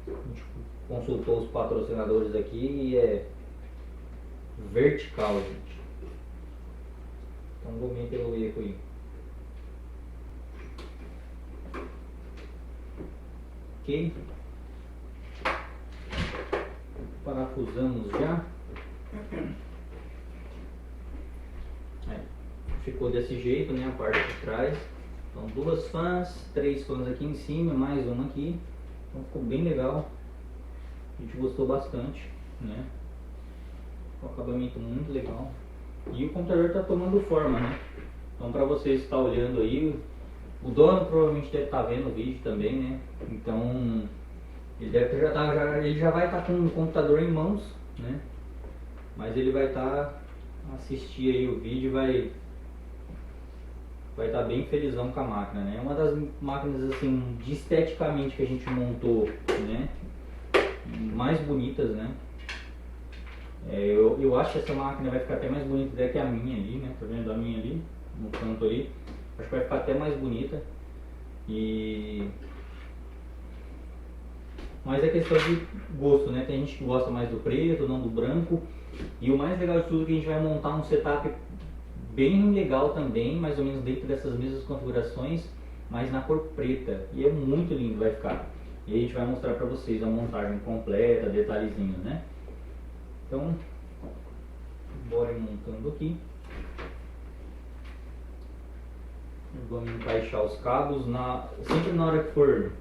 A gente consultou os patrocinadores aqui e é vertical, gente. Então vou meter o erro aí. Ok. Parafusamos já. Ficou desse jeito, né? A parte de trás. Então 2 fãs, 3 fãs aqui em cima, mais uma aqui. Então ficou bem legal. A gente gostou bastante, né? O acabamento muito legal. E o computador está tomando forma, né? Então para vocês que estão olhando aí, o dono provavelmente deve estar vendo o vídeo também, né? Então ele ele já vai estar com o computador em mãos, né? Mas ele vai estar assistir aí o vídeo e vai estar bem felizão com a máquina, né? É uma das máquinas assim de esteticamente que a gente montou, né? Mais bonitas, né? Eu acho que essa máquina vai ficar até mais bonita até que a minha ali, né? Tá vendo a minha ali, no canto ali? Acho que vai ficar até mais bonita. Mas é questão de gosto, né? Tem gente que gosta mais do preto, não do branco. E o mais legal de tudo é que a gente vai montar um setup bem legal também, mais ou menos dentro dessas mesmas configurações, mas na cor preta. E é muito lindo vai ficar. E a gente vai mostrar pra vocês a montagem completa, detalhezinhos, né? Então, bora ir montando aqui. Vamos encaixar os cabos. Sempre na hora que for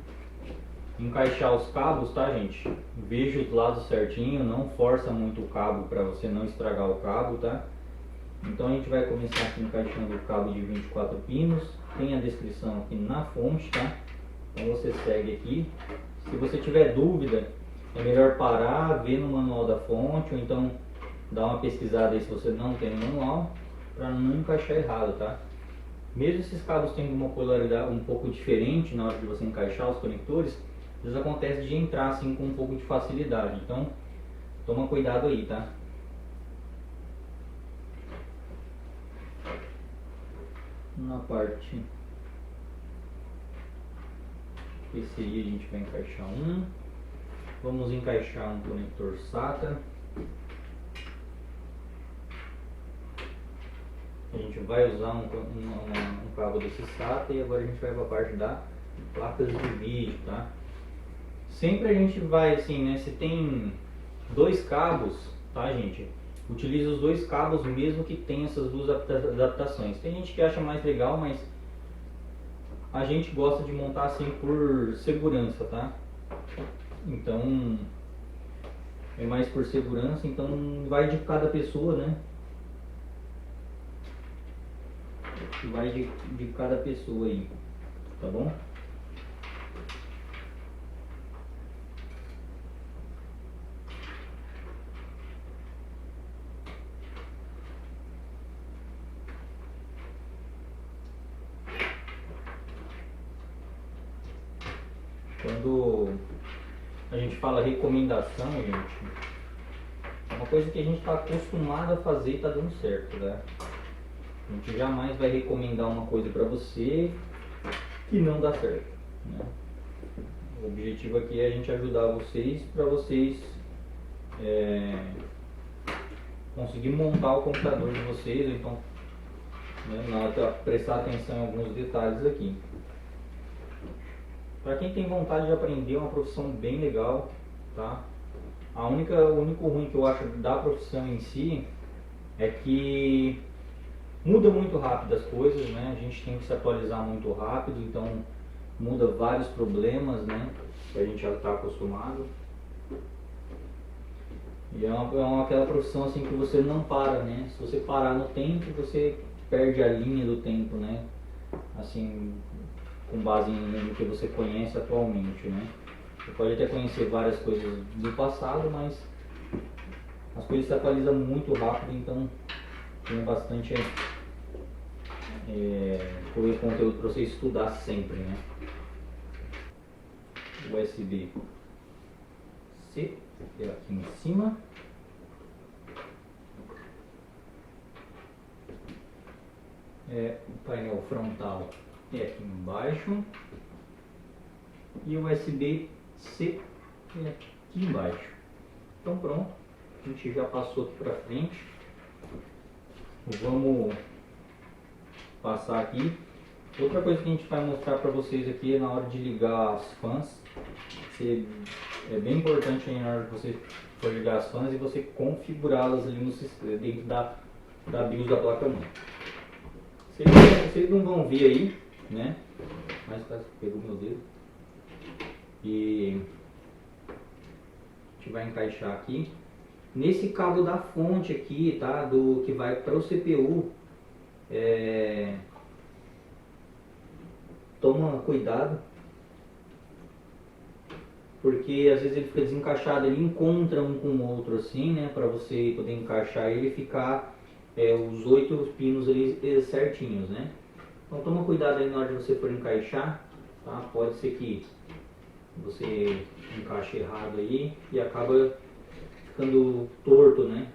encaixar os cabos, tá, gente? Veja os lados certinho, não força muito o cabo para você não estragar o cabo, tá? Então a gente vai começar aqui encaixando o cabo de 24 pinos. Tem a descrição aqui na fonte, tá? Então você segue aqui. Se você tiver dúvida, é melhor parar, ver no manual da fonte, ou então dar uma pesquisada aí se você não tem no manual, para não encaixar errado, tá? Mesmo esses cabos tendo uma polaridade um pouco diferente na hora de você encaixar os conectores, às vezes acontece de entrar assim com um pouco de facilidade, então toma cuidado aí, tá? Na parte PCI a gente vai encaixar vamos encaixar um conector SATA. A gente vai usar um cabo desse SATA e agora a gente vai para a parte da placas de vídeo, tá? Sempre a gente vai assim, né? Se tem 2 cabos, tá, gente? Utiliza os 2 cabos mesmo que tem essas 2 adaptações. Tem gente que acha mais legal, mas a gente gosta de montar assim por segurança, tá? Então é mais por segurança, então vai de cada pessoa, né? Vai de cada pessoa aí, tá bom? Quando a gente fala recomendação, gente, é uma coisa que a gente está acostumado a fazer e está dando certo, né? A gente jamais vai recomendar uma coisa para você que não dá certo, né? O objetivo aqui é a gente ajudar vocês para vocês conseguir montar o computador de vocês, então prestar atenção em alguns detalhes aqui. Para quem tem vontade de aprender, é uma profissão bem legal, tá? O único ruim que eu acho da profissão em si é que muda muito rápido as coisas, né? A gente tem que se atualizar muito rápido, então muda vários problemas, né? Que a gente já está acostumado. E aquela profissão assim que você não para, né? Se você parar no tempo, você perde a linha do tempo, né? Assim, com base no que você conhece atualmente, né? Você pode até conhecer várias coisas do passado, mas as coisas se atualizam muito rápido, então tem bastante conteúdo para você estudar sempre, né? USB-C é aqui em cima. O painel frontal é aqui embaixo. E o USB-C é aqui embaixo. Então pronto, a gente já passou aqui para frente. Vamos passar aqui. Outra coisa que a gente vai mostrar para vocês aqui é na hora de ligar as fãs. É bem importante aí na hora que você for ligar as fãs e você configurá-las ali no sistema, dentro da BIOS da placa-mãe. Vocês não vão ver aí, né? Mas quase pegou meu dedo. E a gente vai encaixar aqui nesse cabo da fonte aqui, tá? Que vai para o CPU. Toma cuidado, porque às vezes ele fica desencaixado, ele encontra um com o outro assim, né? Para você poder encaixar ele e ficar os 8 pinos ali certinhos, né? Então toma cuidado aí na hora de você for encaixar, tá? Pode ser que você encaixe errado aí e acaba ficando torto, né?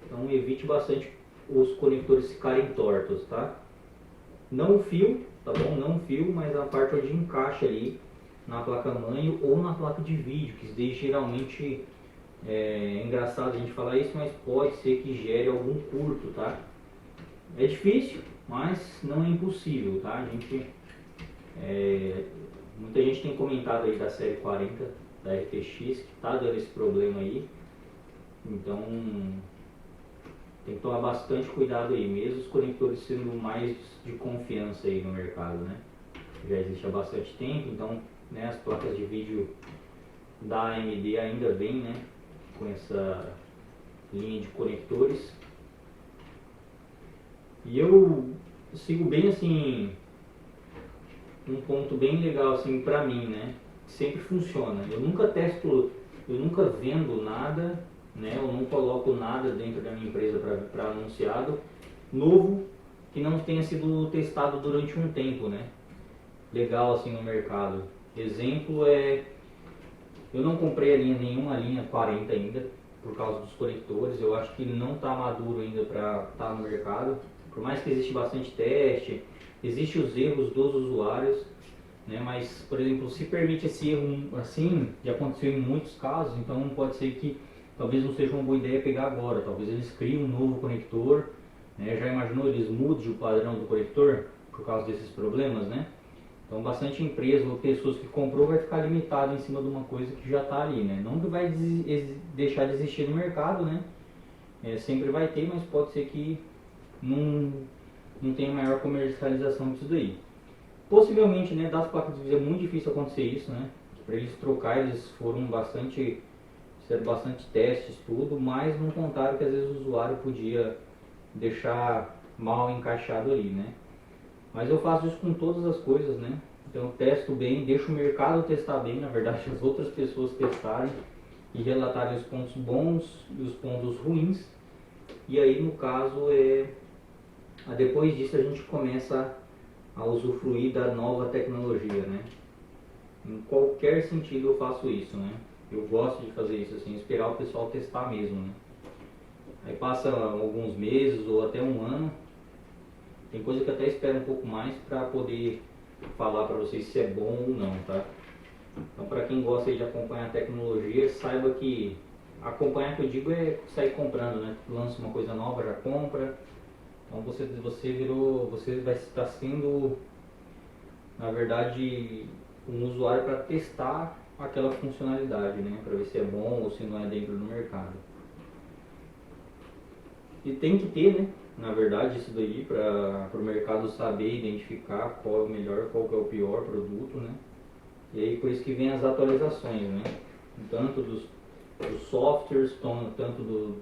Então evite bastante os conectores ficarem tortos, tá? Não o fio, tá bom? Não o fio, mas a parte onde encaixa ali na placa-mãe ou na placa de vídeo, que daí geralmente é engraçado a gente falar isso, mas pode ser que gere algum curto, tá? É difícil, mas não é impossível, tá? Muita gente tem comentado aí da série 40 da RTX que tá dando esse problema aí, então tem que tomar bastante cuidado aí, mesmo os conectores sendo mais de confiança aí no mercado, né? Já existe há bastante tempo, então né, as placas de vídeo da AMD ainda vem, né, com essa linha de conectores. E eu sigo bem assim um ponto bem legal assim pra mim, né? Sempre funciona. Eu nunca testo, eu nunca vendo nada, né? Eu não coloco nada dentro da minha empresa para anunciado novo que não tenha sido testado durante um tempo, né? Legal assim no mercado. Exemplo eu não comprei nenhuma linha 40 ainda por causa dos conectores. Eu acho que ele não está maduro ainda para estar no mercado. Por mais que existe bastante teste, existem os erros dos usuários, né? Mas, por exemplo, se permite esse erro assim, já aconteceu em muitos casos, então pode ser que talvez não seja uma boa ideia pegar agora. Talvez eles criem um novo conector, né? Já imaginou eles mudem o padrão do conector por causa desses problemas, né? Então bastante empresa ou pessoas que comprou vai ficar limitado em cima de uma coisa que já está ali, né? Não que vai deixar de existir no mercado, né? Sempre vai ter, mas pode ser que não tenha maior comercialização disso daí. Possivelmente, né, das placas de vídeo é muito difícil acontecer isso, né? Para eles trocar, eles fizeram bastante testes, tudo, mas não contaram que às vezes o usuário podia deixar mal encaixado ali, né? Mas eu faço isso com todas as coisas, né? Então eu testo bem, deixo o mercado testar bem, na verdade as outras pessoas testarem e relatarem os pontos bons e os pontos ruins. E aí no caso depois disso a gente começa a usufruir da nova tecnologia, né? Em qualquer sentido eu faço isso, né? Eu gosto de fazer isso, assim, esperar o pessoal testar mesmo, né? Aí passa alguns meses ou até um ano. Tem coisa que até espera um pouco mais para poder falar para vocês se é bom ou não, tá? Então, para quem gosta aí de acompanhar a tecnologia, saiba que acompanhar, que eu digo, é sair comprando, né? Lança uma coisa nova, já compra. Então você vai estar sendo, na verdade, um usuário para testar aquela funcionalidade, né? Para ver se é bom ou se não é dentro do mercado. E tem que ter, né? Na verdade, isso daí para o mercado saber identificar qual é o melhor, qual que é o pior produto, né? E aí por isso que vem as atualizações, né? Tanto dos softwares, tanto dos,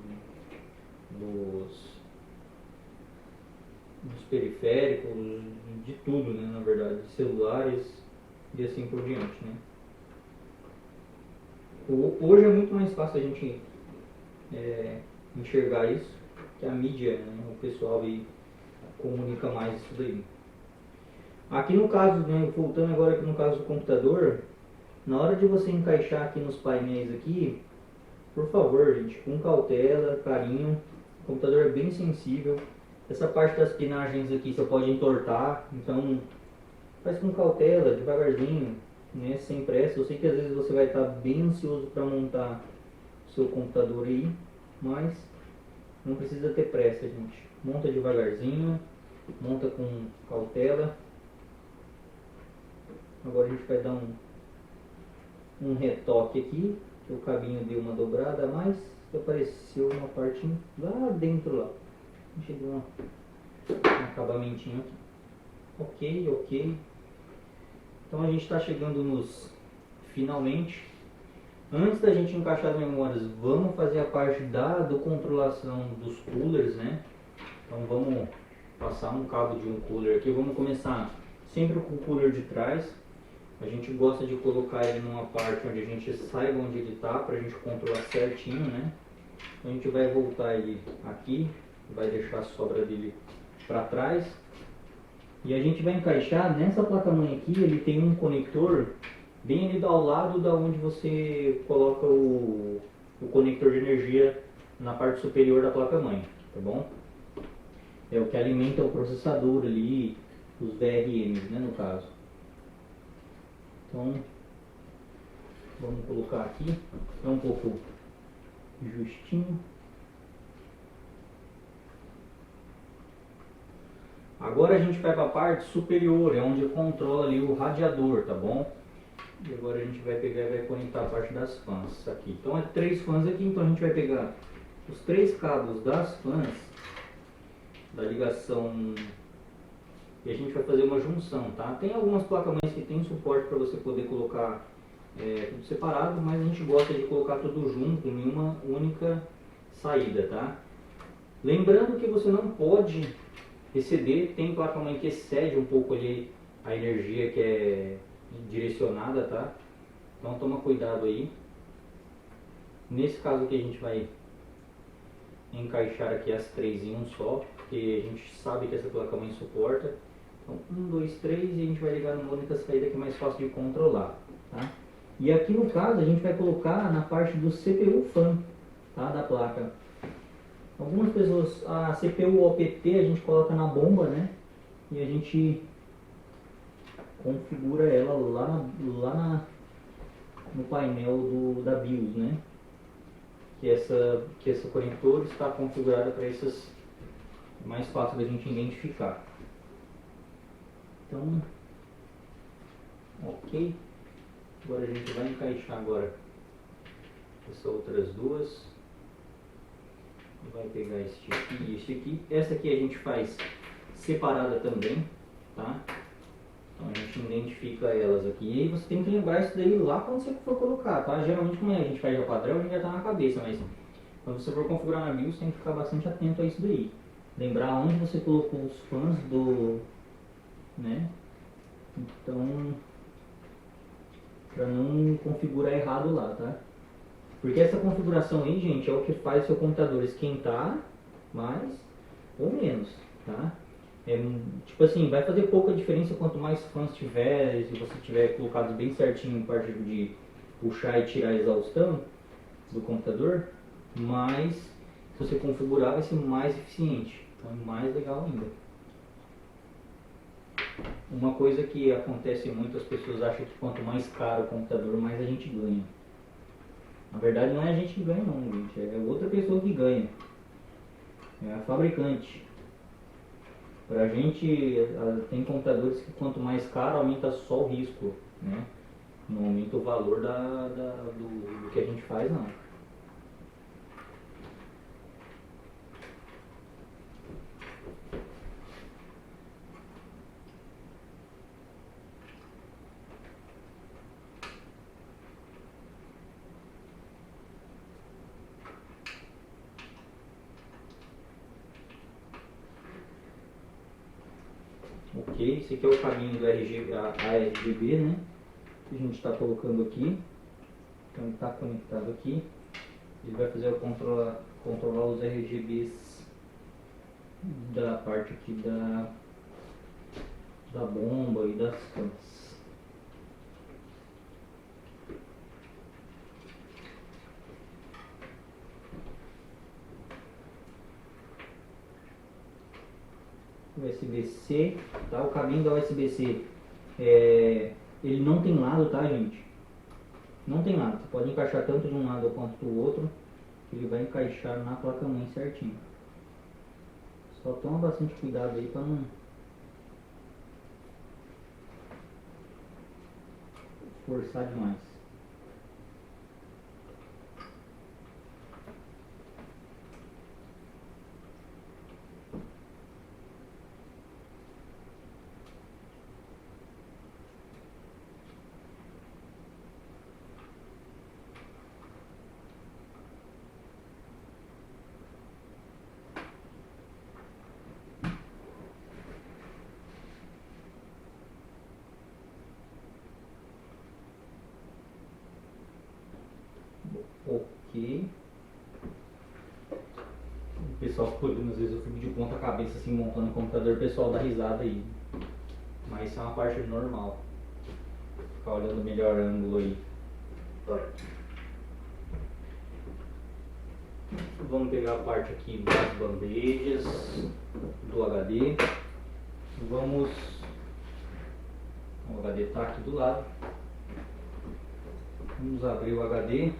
dos periféricos, de tudo, né? Na verdade, de celulares e assim por diante, né? Hoje é muito mais fácil a gente enxergar isso, que a mídia, né? O pessoal aí comunica mais isso daí. Aqui no caso, né, voltando agora aqui no caso do computador, na hora de você encaixar aqui nos painéis aqui, por favor, gente, com cautela, carinho, o computador é bem sensível. Essa parte das pinagens aqui você pode entortar, então faz com cautela, devagarzinho, né, sem pressa. Eu sei que às vezes você vai estar bem ansioso para montar o seu computador aí, mas não precisa ter pressa, gente. Monta devagarzinho, monta com cautela. Agora a gente vai dar um retoque aqui, que o cabinho deu uma dobrada a mais e apareceu uma parte lá dentro lá. Deixa eu dar um acabamentinho aqui. Ok, ok. Então a gente está chegando nos finalmente. Antes da gente encaixar as memórias, vamos fazer a parte do controlação dos coolers, né? Então vamos passar um cabo de um cooler aqui. Vamos começar sempre com o cooler de trás. A gente gosta de colocar ele numa parte onde a gente saiba onde ele está, para a gente controlar certinho, né? Então a gente vai voltar ele aqui, vai deixar a sobra dele para trás. E a gente vai encaixar nessa placa-mãe aqui, ele tem um conector bem ali ao lado da onde você coloca o conector de energia na parte superior da placa-mãe, tá bom? É o que alimenta o processador ali, os VRMs, né, no caso. Então, vamos colocar aqui, é um pouco justinho. Agora a gente vai para a parte superior, é onde controla ali o radiador, tá bom? E agora a gente vai pegar e vai conectar a parte das fãs aqui. Então é 3 fãs aqui, então a gente vai pegar os 3 cabos das fãs, da ligação, e a gente vai fazer uma junção, tá? Tem algumas placas-mães que tem suporte para você poder colocar tudo separado, mas a gente gosta de colocar tudo junto em uma única saída, tá? Lembrando que você não pode exceder, tem placa-mãe que excede um pouco ali a energia que é direcionada, tá? Então toma cuidado aí. Nesse caso aqui a gente vai encaixar aqui as 3 em um só, porque a gente sabe que essa placa-mãe suporta. Então 1, 2, 3 e a gente vai ligar numa única saída que é mais fácil de controlar, tá? E aqui no caso a gente vai colocar na parte do CPU fan, tá? Da placa. Algumas pessoas, a CPU OPT a gente coloca na bomba, né? E a gente configura ela lá no painel da BIOS, né? Que essa conector está configurada para essas, mais fácil da gente identificar. Então, ok. Agora a gente vai encaixar agora essas outras duas. Vai pegar este aqui e este aqui. Essa aqui a gente faz separada também, tá? Então a gente identifica elas aqui. E aí você tem que lembrar isso daí lá quando você for colocar, tá? Geralmente como a gente faz o padrão, a gente já tá na cabeça, mas quando você for configurar na BIOS, tem que ficar bastante atento a isso daí. Lembrar onde você colocou os fãs né? Então, para não configurar errado lá, tá? Porque essa configuração aí, gente, é o que faz o seu computador esquentar mais ou menos, tá? Tipo assim, vai fazer pouca diferença quanto mais fãs tiver, se você tiver colocado bem certinho em parte de puxar e tirar a exaustão do computador, mas se você configurar vai ser mais eficiente, então é mais legal ainda. Uma coisa que acontece muito, as pessoas acham que quanto mais caro o computador, mais a gente ganha. Na verdade não é a gente que ganha não, gente, é outra pessoa que ganha. É a fabricante. Pra gente, tem computadores que quanto mais caro, aumenta só o risco, né? Não aumenta o valor do que a gente faz, não. Ok, esse aqui é o caminho do ARGB, né? Que a gente está colocando aqui. Então ele está conectado aqui. Ele vai fazer controlar os RGBs da parte aqui da bomba e das câmeras. USB-C, tá? O caminho da USB-C, ele não tem lado, tá, gente? Não tem lado. Você pode encaixar tanto de um lado quanto do outro, que ele vai encaixar na placa-mãe certinho. Só toma bastante cuidado aí para não forçar demais. Ok. O pessoal ficou olhando, às vezes eu fico de ponta cabeça assim montando o computador, o pessoal dá risada aí. Mas isso é uma parte normal. Ficar olhando o melhor ângulo aí. Vamos pegar a parte aqui das bandejas do HD. O HD está aqui do lado. Vamos abrir o HD.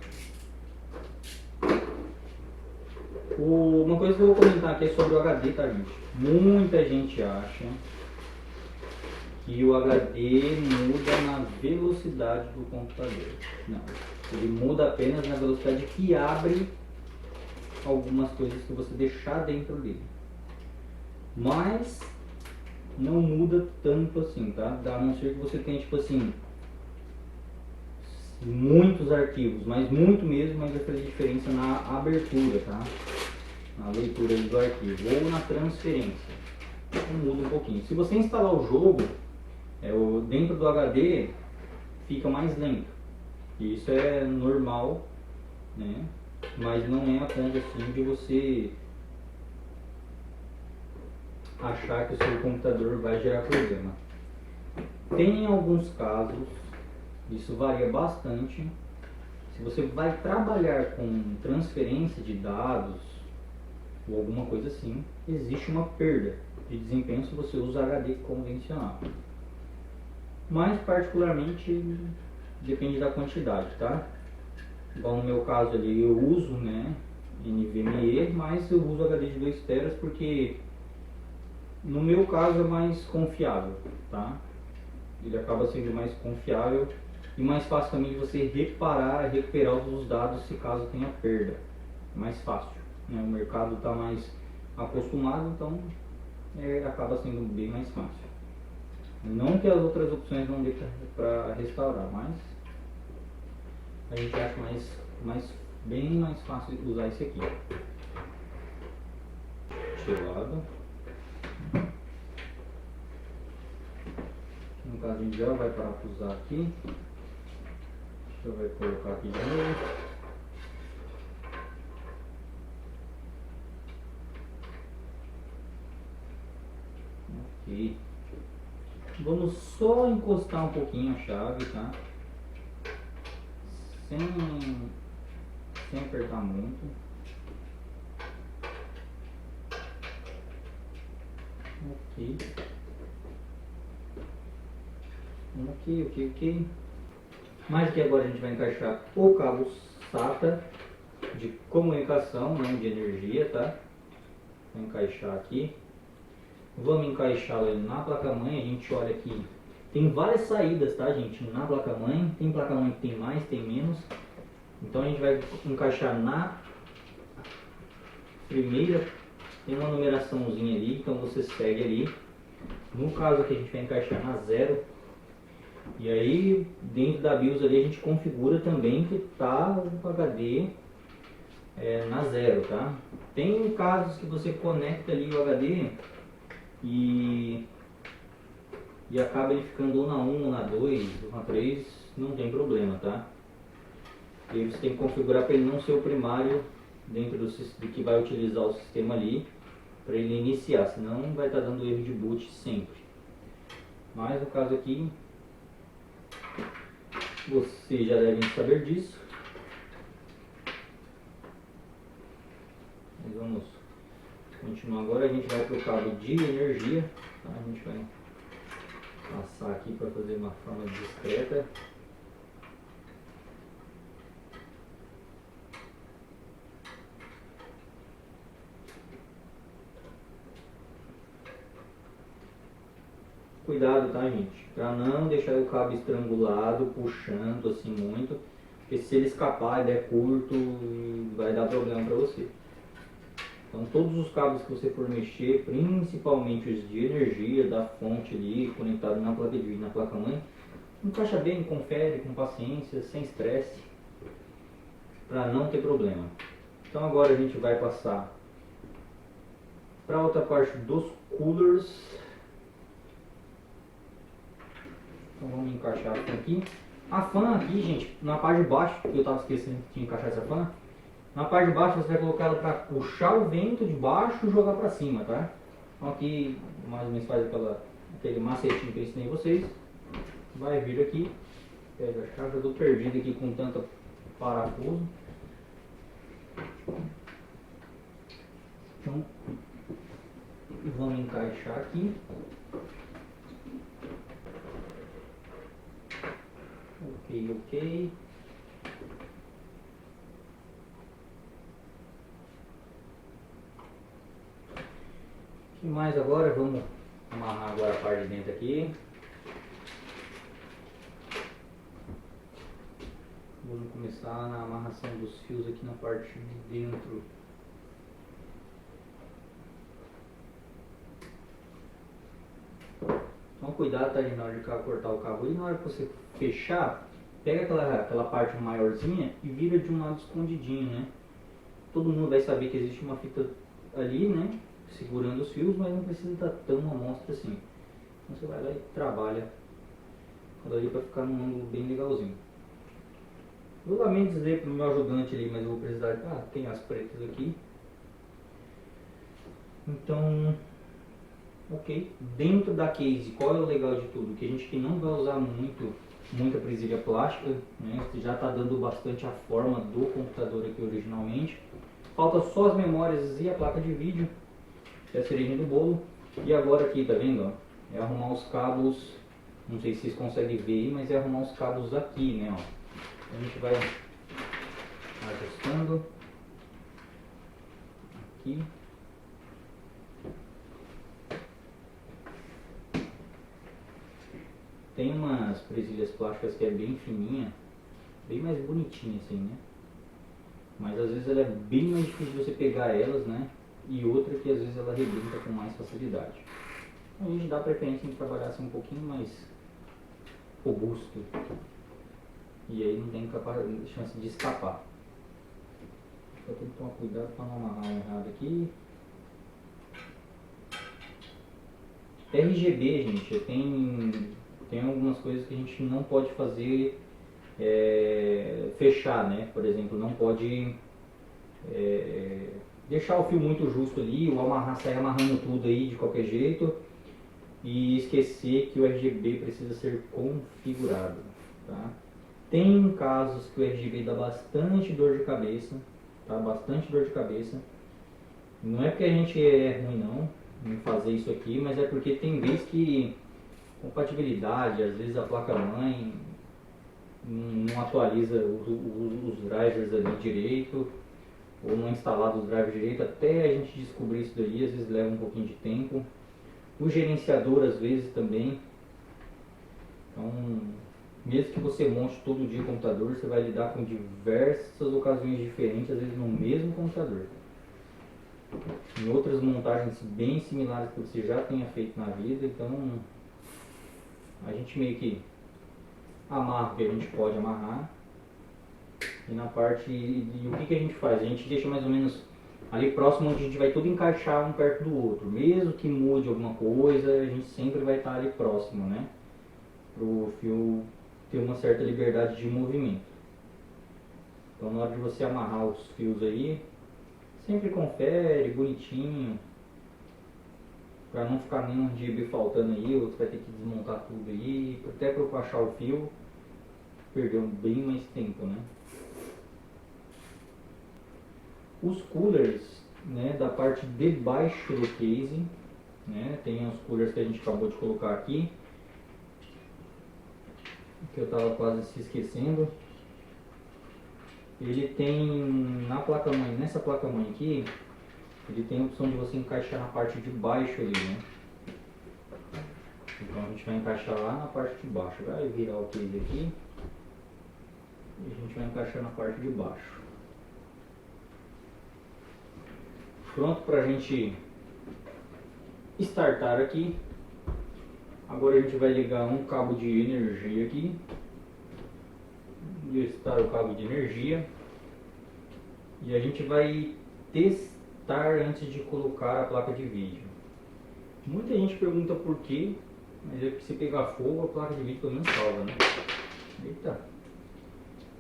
Uma coisa que eu vou comentar aqui é sobre o HD, tá, gente? Muita gente acha que o HD muda na velocidade do computador. Não, ele muda apenas na velocidade que abre algumas coisas que você deixar dentro dele. Mas não muda tanto assim, tá? A não ser que você tenha, tipo assim, muitos arquivos, mas muito mesmo, mas vai fazer diferença na abertura, tá? Na leitura do arquivo ou na transferência. Então muda um pouquinho. Se você instalar o jogo, dentro do HD fica mais lento. Isso é normal, né? Mas não é a ponto assim de você achar que o seu computador vai gerar problema. Tem alguns casos, isso varia bastante. Se você vai trabalhar com transferência de dados ou alguma coisa assim, existe uma perda de desempenho se você usa HD convencional. Mas particularmente depende da quantidade, tá? Igual no meu caso ali eu uso, né, NVMe, mas eu uso HD de 2 teras porque no meu caso é mais confiável, tá? Ele acaba sendo mais confiável e mais fácil também de você recuperar os dados se caso tenha perda. É mais fácil, né? O mercado está mais acostumado, então acaba sendo bem mais fácil. Não que as outras opções não dê para restaurar, mas a gente acha bem mais fácil usar esse aqui. Gelado. No caso a gente já vai parafusar aqui. Já vai colocar aqui de novo. Ok. Vamos só encostar um pouquinho a chave, tá? Sem apertar muito. Ok. Ok. Mas aqui agora a gente vai encaixar o cabo SATA de comunicação, não de energia, tá? Vou encaixar aqui. Vamos encaixá-lo na placa-mãe. A gente olha aqui. Tem várias saídas, tá, gente? Na placa-mãe. Tem placa-mãe que tem mais, tem menos. Então a gente vai encaixar na primeira. Tem uma numeraçãozinha ali, então você segue ali. No caso aqui a gente vai encaixar na 0. E aí dentro da BIOS ali a gente configura também que tá o HD na 0, tá? Tem casos que você conecta ali o HD e acaba ele ficando ou na 1, ou na 2, ou na 3, não tem problema, tá? E aí você tem que configurar para ele não ser o primário dentro do que vai utilizar o sistema ali, para ele iniciar, senão vai estar dando erro de boot sempre. Mas no caso aqui, vocês já devem saber disso. Mas vamos continuar agora. A gente vai para o cabo de energia, tá? A gente vai passar aqui para fazer uma forma discreta. Cuidado, tá, gente? Para não deixar o cabo estrangulado, puxando assim muito, porque se ele escapar, ele é curto e vai dar problema para você. Então todos os cabos que você for mexer, principalmente os de energia, da fonte ali, conectado na placa de vídeo, na placa-mãe, encaixa bem, confere com paciência, sem estresse, para não ter problema. Então agora a gente vai passar para a outra parte dos coolers. Então vamos encaixar a fan aqui. A fan aqui, gente, na parte de baixo, que eu estava esquecendo de encaixar essa fan, na parte de baixo você vai colocar ela para puxar o vento de baixo e jogar para cima, tá? Então aqui mais ou menos faz aquele macetinho que eu ensinei vocês. Vai vir aqui, pega a chave, eu estou perdido aqui com tanta parafuso. Então vamos encaixar aqui. Ok. E mais agora, vamos amarrar agora a parte de dentro aqui. Vamos começar na amarração dos fios aqui na parte de dentro. Então cuidado, tá, gente, na hora de cortar o cabo e na hora que você fechar, pega aquela parte maiorzinha e vira de um lado escondidinho, né? Todo mundo vai saber que existe uma fita ali, né, segurando os fios, mas não precisa estar tão à mostra assim. Então você vai lá e trabalha ali para ficar num ângulo bem legalzinho. Eu lamento dizer para o meu ajudante ali, mas eu vou precisar. Tem as pretas aqui. Então, ok. Dentro da case, qual é o legal de tudo? Que a gente que não vai usar muita presilha plástica, né? Já está dando bastante a forma do computador aqui originalmente. Falta só as memórias e a placa de vídeo, que é a cerejinha do bolo. E agora aqui, tá vendo? Ó, é arrumar os cabos, não sei se vocês conseguem ver aí, mas é arrumar os cabos aqui, né? Ó. A gente vai ajustando aqui. Tem umas presilhas plásticas que é bem fininha, bem mais bonitinha assim, né? Mas às vezes ela é bem mais difícil de você pegar elas, né? E outra que às vezes ela arrebenta com mais facilidade. Então, a gente dá preferência em trabalhar assim um pouquinho mais robusto. E aí não tem chance de escapar. Só tem que tomar cuidado para não amarrar errado aqui. RGB, gente, tem algumas coisas que a gente não pode fazer fechar, né? Por exemplo, não pode deixar o fio muito justo ali, ou sair amarrando tudo aí de qualquer jeito e esquecer que o RGB precisa ser configurado, tá? Tem casos que o RGB dá bastante dor de cabeça, tá? Bastante dor de cabeça. Não é porque a gente é ruim não em fazer isso aqui, mas é porque tem vezes que compatibilidade, às vezes a placa-mãe não atualiza os drivers ali direito, ou não instalado os drivers direito, até a gente descobrir isso daí, às vezes leva um pouquinho de tempo. O gerenciador às vezes também. Então, mesmo que você monte todo dia o computador, você vai lidar com diversas ocasiões diferentes, às vezes no mesmo computador. Em outras montagens bem similares que você já tenha feito na vida, então a gente meio que amarra o que a gente pode amarrar. E na parte, e o que a gente faz? A gente deixa mais ou menos ali próximo, onde a gente vai tudo encaixar um perto do outro. Mesmo que mude alguma coisa, a gente sempre vai estar ali próximo, né? Para o fio ter uma certa liberdade de movimento. Então na hora de você amarrar os fios aí, sempre confere, bonitinho, para não ficar nenhum GB faltando aí, ou você vai ter que desmontar tudo aí, até para eu achar o fio, perdeu bem mais tempo, né? Os coolers, né, da parte de baixo do case, né, tem os coolers que a gente acabou de colocar aqui, que eu estava quase se esquecendo. Ele tem na placa-mãe, nessa placa-mãe aqui, ele tem a opção de você encaixar na parte de baixo ali, né? Então a gente vai encaixar lá na parte de baixo, vai virar o case aqui e a gente vai encaixar na parte de baixo. Pronto para a gente startar aqui. Agora a gente vai ligar um cabo de energia aqui. Listar o cabo de energia. E a gente vai testar antes de colocar a placa de vídeo. Muita gente pergunta por quê, mas é que se pegar fogo a placa de vídeo pelo menos salva, né? Eita!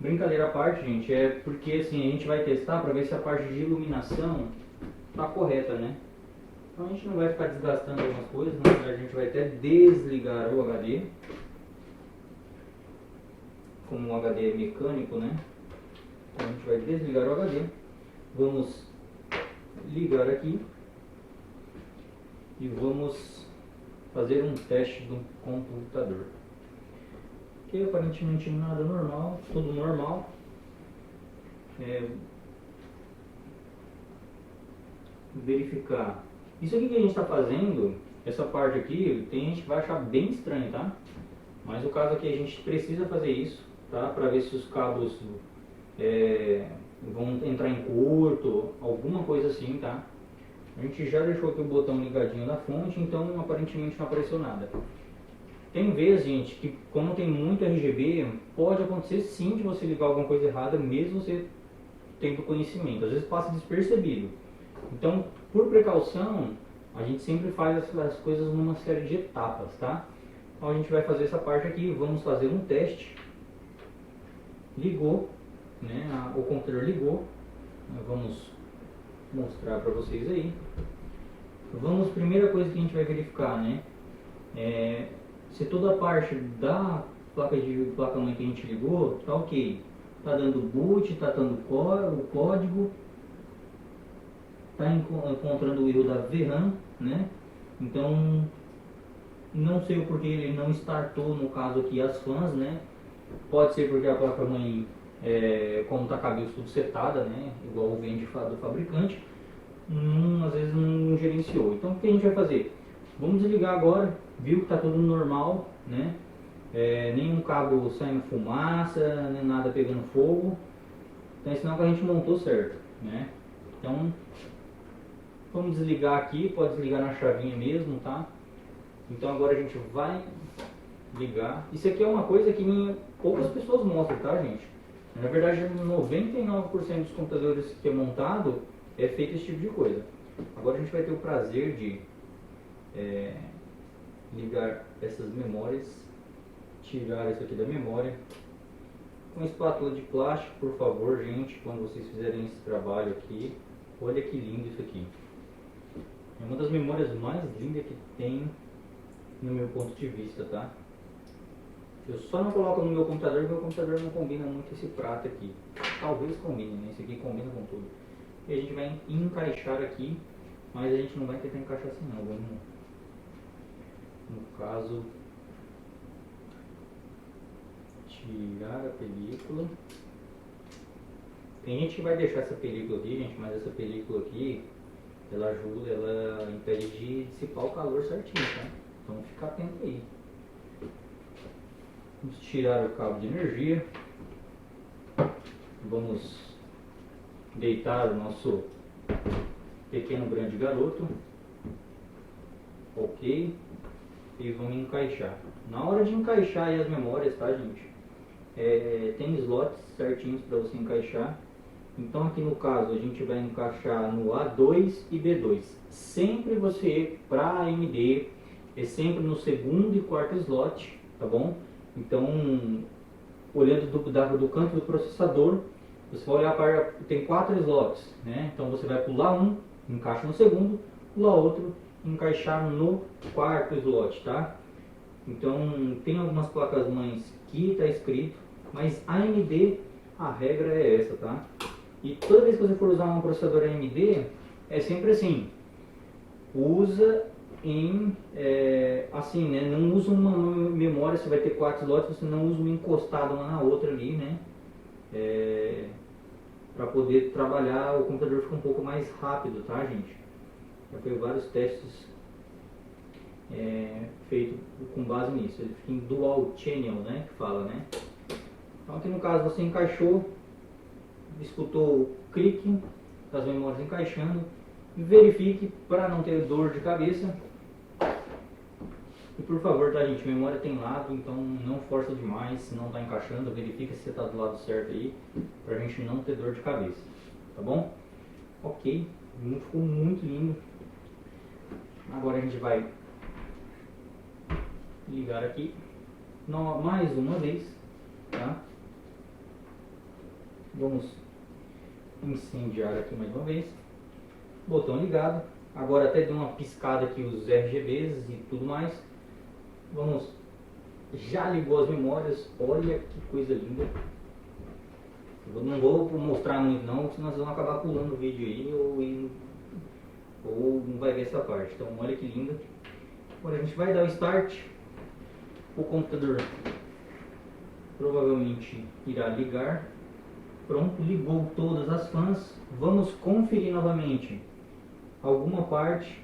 Brincadeira à parte, gente, é porque assim, a gente vai testar para ver se a parte de iluminação está correta, né? Então a gente não vai ficar desgastando algumas coisas, na verdade a gente vai até desligar o HD. Como o HD é mecânico, né? Então a gente vai desligar o HD. Vamos ligar aqui. E vamos fazer um teste do computador. Que aparentemente nada normal, tudo normal. Verificar. Isso aqui que a gente está fazendo, essa parte aqui, tem gente que vai achar bem estranho, tá? Mas o caso aqui a gente precisa fazer isso, tá? Para ver se os cabos vão entrar em curto, alguma coisa assim, tá? A gente já deixou aqui o botão ligadinho da fonte, então aparentemente não apareceu nada. Tem vezes, gente, que como tem muito RGB, pode acontecer sim de você ligar alguma coisa errada, mesmo você tendo conhecimento. Às vezes passa despercebido. Então, por precaução, a gente sempre faz as coisas numa série de etapas, tá? Então a gente vai fazer essa parte aqui, vamos fazer um teste. Ligou, né? O computador ligou. Vamos mostrar para vocês aí. Vamos, primeira coisa que a gente vai verificar, né? Se toda a parte da placa-mãe que a gente ligou tá ok. Tá dando boot, tá dando o código, tá encontrando o erro da VRAM, né? Então não sei o porquê ele não startou, no caso aqui, as fãs, né? Pode ser porque a placa-mãe, como tá com a BIOS tudo setada, né? Igual vem do fabricante, às vezes não gerenciou. Então o que a gente vai fazer? Vamos desligar agora, viu que tá tudo normal, né? Nenhum cabo saindo fumaça, nem nada pegando fogo. Então é sinal que a gente montou certo, né? Então vamos desligar aqui, pode desligar na chavinha mesmo, tá? Então agora a gente vai ligar. Isso aqui é uma coisa que poucas pessoas mostram, tá, gente? Na verdade, 99% dos computadores que é montado é feito esse tipo de coisa. Agora a gente vai ter o prazer de ligar essas memórias, tirar isso aqui da memória. Com espátula de plástico, por favor, gente, quando vocês fizerem esse trabalho aqui. Olha que lindo isso aqui. É uma das memórias mais lindas que tem no meu ponto de vista, tá? Eu só não coloco no meu computador porque o meu computador não combina muito esse prato aqui. Talvez combine, né? Esse aqui combina com tudo. E a gente vai encaixar aqui, mas a gente não vai tentar encaixar assim não. Vamos, no caso, tirar a película. Tem gente que vai deixar essa película aqui, gente, mas essa película aqui, ela ajuda, ela impede de dissipar o calor certinho, tá? Então fica atento aí. Vamos tirar o cabo de energia. Vamos deitar o nosso pequeno grande garoto. Ok. E vamos encaixar. Na hora de encaixar aí as memórias, tá, gente? Tem slots certinhos para você encaixar. Então aqui no caso a gente vai encaixar no A2 e B2. Sempre você, para AMD, é sempre no segundo e quarto slot, tá bom? Então, olhando do canto do processador, você vai olhar para, tem 4 slots, né? Então você vai pular um, encaixa no segundo, pular outro, encaixar no quarto slot, tá? Então tem algumas placas mães que está escrito, mas AMD a regra é essa, tá? E toda vez que você for usar um processador AMD, é sempre assim, usa em, assim, né? Não usa uma memória, você vai ter 4 slots, você não usa uma encostada uma na outra ali, né? Para poder trabalhar, o computador fica um pouco mais rápido, tá, gente? Já foi vários testes feito com base nisso. Ele fica em dual channel, né, que fala, né? Então aqui no caso você encaixou, escutou o clique das memórias encaixando, verifique para não ter dor de cabeça. E por favor, tá, gente, memória tem lado, então não força demais, se não está encaixando, verifica se você está do lado certo aí, para a gente não ter dor de cabeça, tá bom? Ok, ficou muito lindo. Agora a gente vai ligar aqui mais uma vez, tá? Vamos incendiar aqui mais uma vez. Botão ligado. Agora até deu uma piscada aqui os RGBs e tudo mais. Vamos, já ligou as memórias. Olha que coisa linda. Eu não vou mostrar muito não, senão nós vamos acabar pulando o vídeo aí ou não vai ver essa parte. Então olha que linda. Agora a gente vai dar o start. O computador provavelmente irá ligar. Pronto, ligou todas as fãs. Vamos conferir novamente alguma parte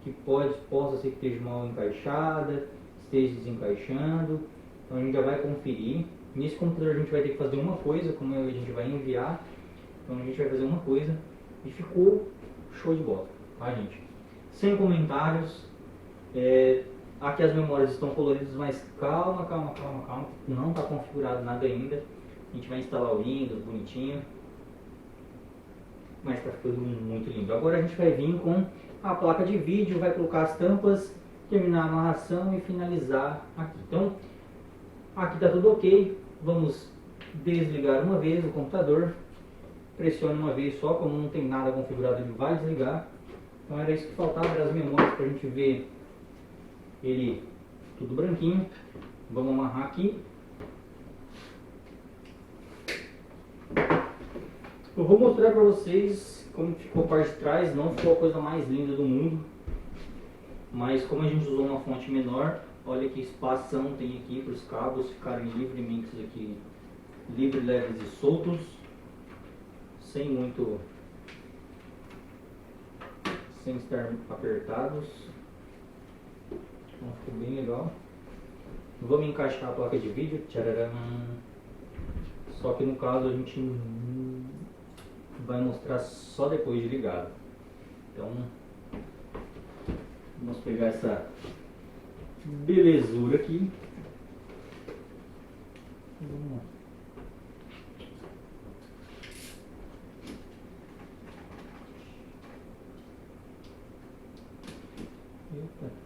que possa ser que esteja mal encaixada, esteja desencaixando. Então a gente já vai conferir. Nesse computador a gente vai ter que fazer uma coisa, como a gente vai enviar. Então a gente vai fazer uma coisa e ficou show de bola, tá, gente? Sem comentários. Aqui as memórias estão coloridas, mas calma, não está configurado nada ainda. A gente vai instalar o Windows bonitinho, mas está ficando muito lindo. Agora a gente vai vir com a placa de vídeo, vai colocar as tampas, terminar a amarração e finalizar aqui. Então aqui está tudo ok. Vamos desligar uma vez o computador, pressione uma vez só, como não tem nada configurado ele vai desligar. Então era isso que faltava, era as memórias para a gente ver ele tudo branquinho. Vamos amarrar aqui. Eu vou mostrar para vocês como ficou a parte de trás. Não ficou a coisa mais linda do mundo, mas como a gente usou uma fonte menor, olha que espação tem aqui para os cabos ficarem livremente aqui, leves e soltos, sem estar apertados. Então ficou bem legal. Vamos encaixar a placa de vídeo. Tchararam. Só que no caso a gente vai mostrar só depois de ligado. Então vamos pegar essa belezura aqui. Vamos. Eita.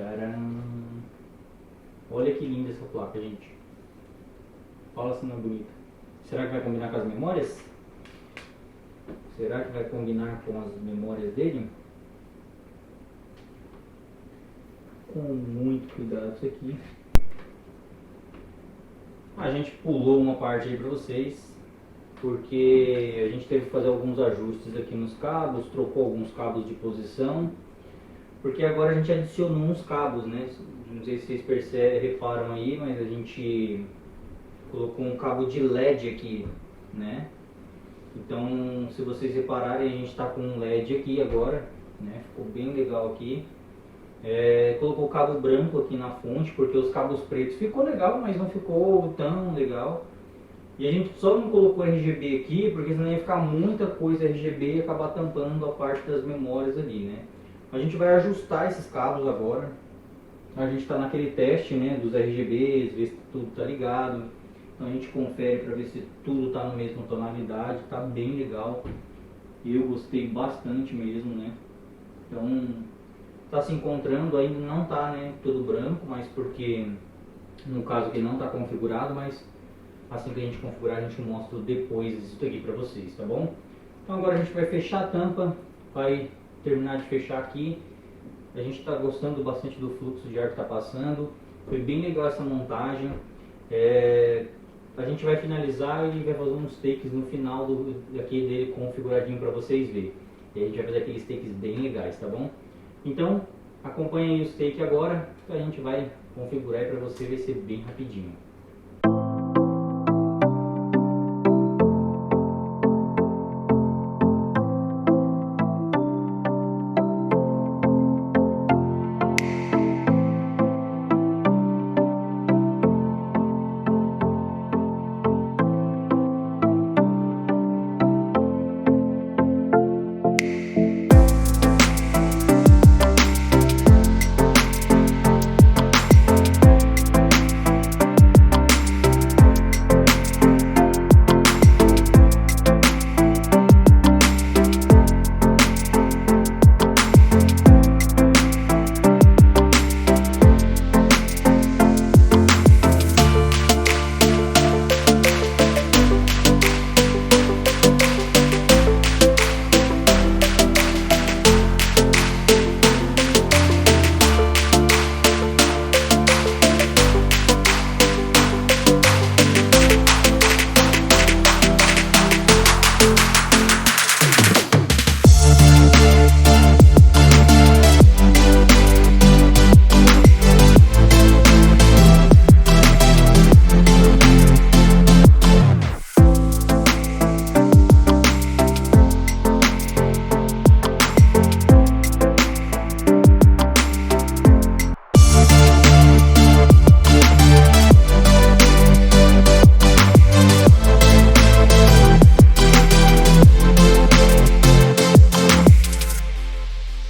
Tcharam! Olha que linda essa placa, gente. Fala se não é bonita. Será que vai combinar com as memórias? Será que vai combinar com as memórias dele? Com muito cuidado isso aqui. A gente pulou uma parte aí para vocês, porque a gente teve que fazer alguns ajustes aqui nos cabos, trocou alguns cabos de posição, porque agora a gente adicionou uns cabos, né? Não sei se vocês reparam aí, mas a gente colocou um cabo de LED aqui, né? Então, se vocês repararem, a gente está com um LED aqui agora, né? Ficou bem legal aqui. Colocou o cabo branco aqui na fonte, porque os cabos pretos ficou legal, mas não ficou tão legal. E a gente só não colocou RGB aqui, porque senão ia ficar muita coisa RGB e acabar tampando a parte das memórias ali, né? A gente vai ajustar esses cabos agora. A gente está naquele teste, né, dos RGBs, ver se tudo está ligado. Então a gente confere para ver se tudo está na mesma tonalidade, está bem legal. Eu gostei bastante mesmo, né? Então está se encontrando, ainda não está, né, tudo branco, mas porque no caso aqui não está configurado, mas assim que a gente configurar a gente mostra depois isso aqui para vocês, tá bom? Então agora a gente vai fechar a tampa, vai terminar de fechar aqui. A gente está gostando bastante do fluxo de ar que está passando, foi bem legal essa montagem. A gente vai finalizar e vai fazer uns takes no final aqui dele configuradinho para vocês verem. E a gente vai fazer aqueles takes bem legais, tá bom? Então, acompanhe aí os takes agora, que a gente vai configurar para você, vai ser bem rapidinho.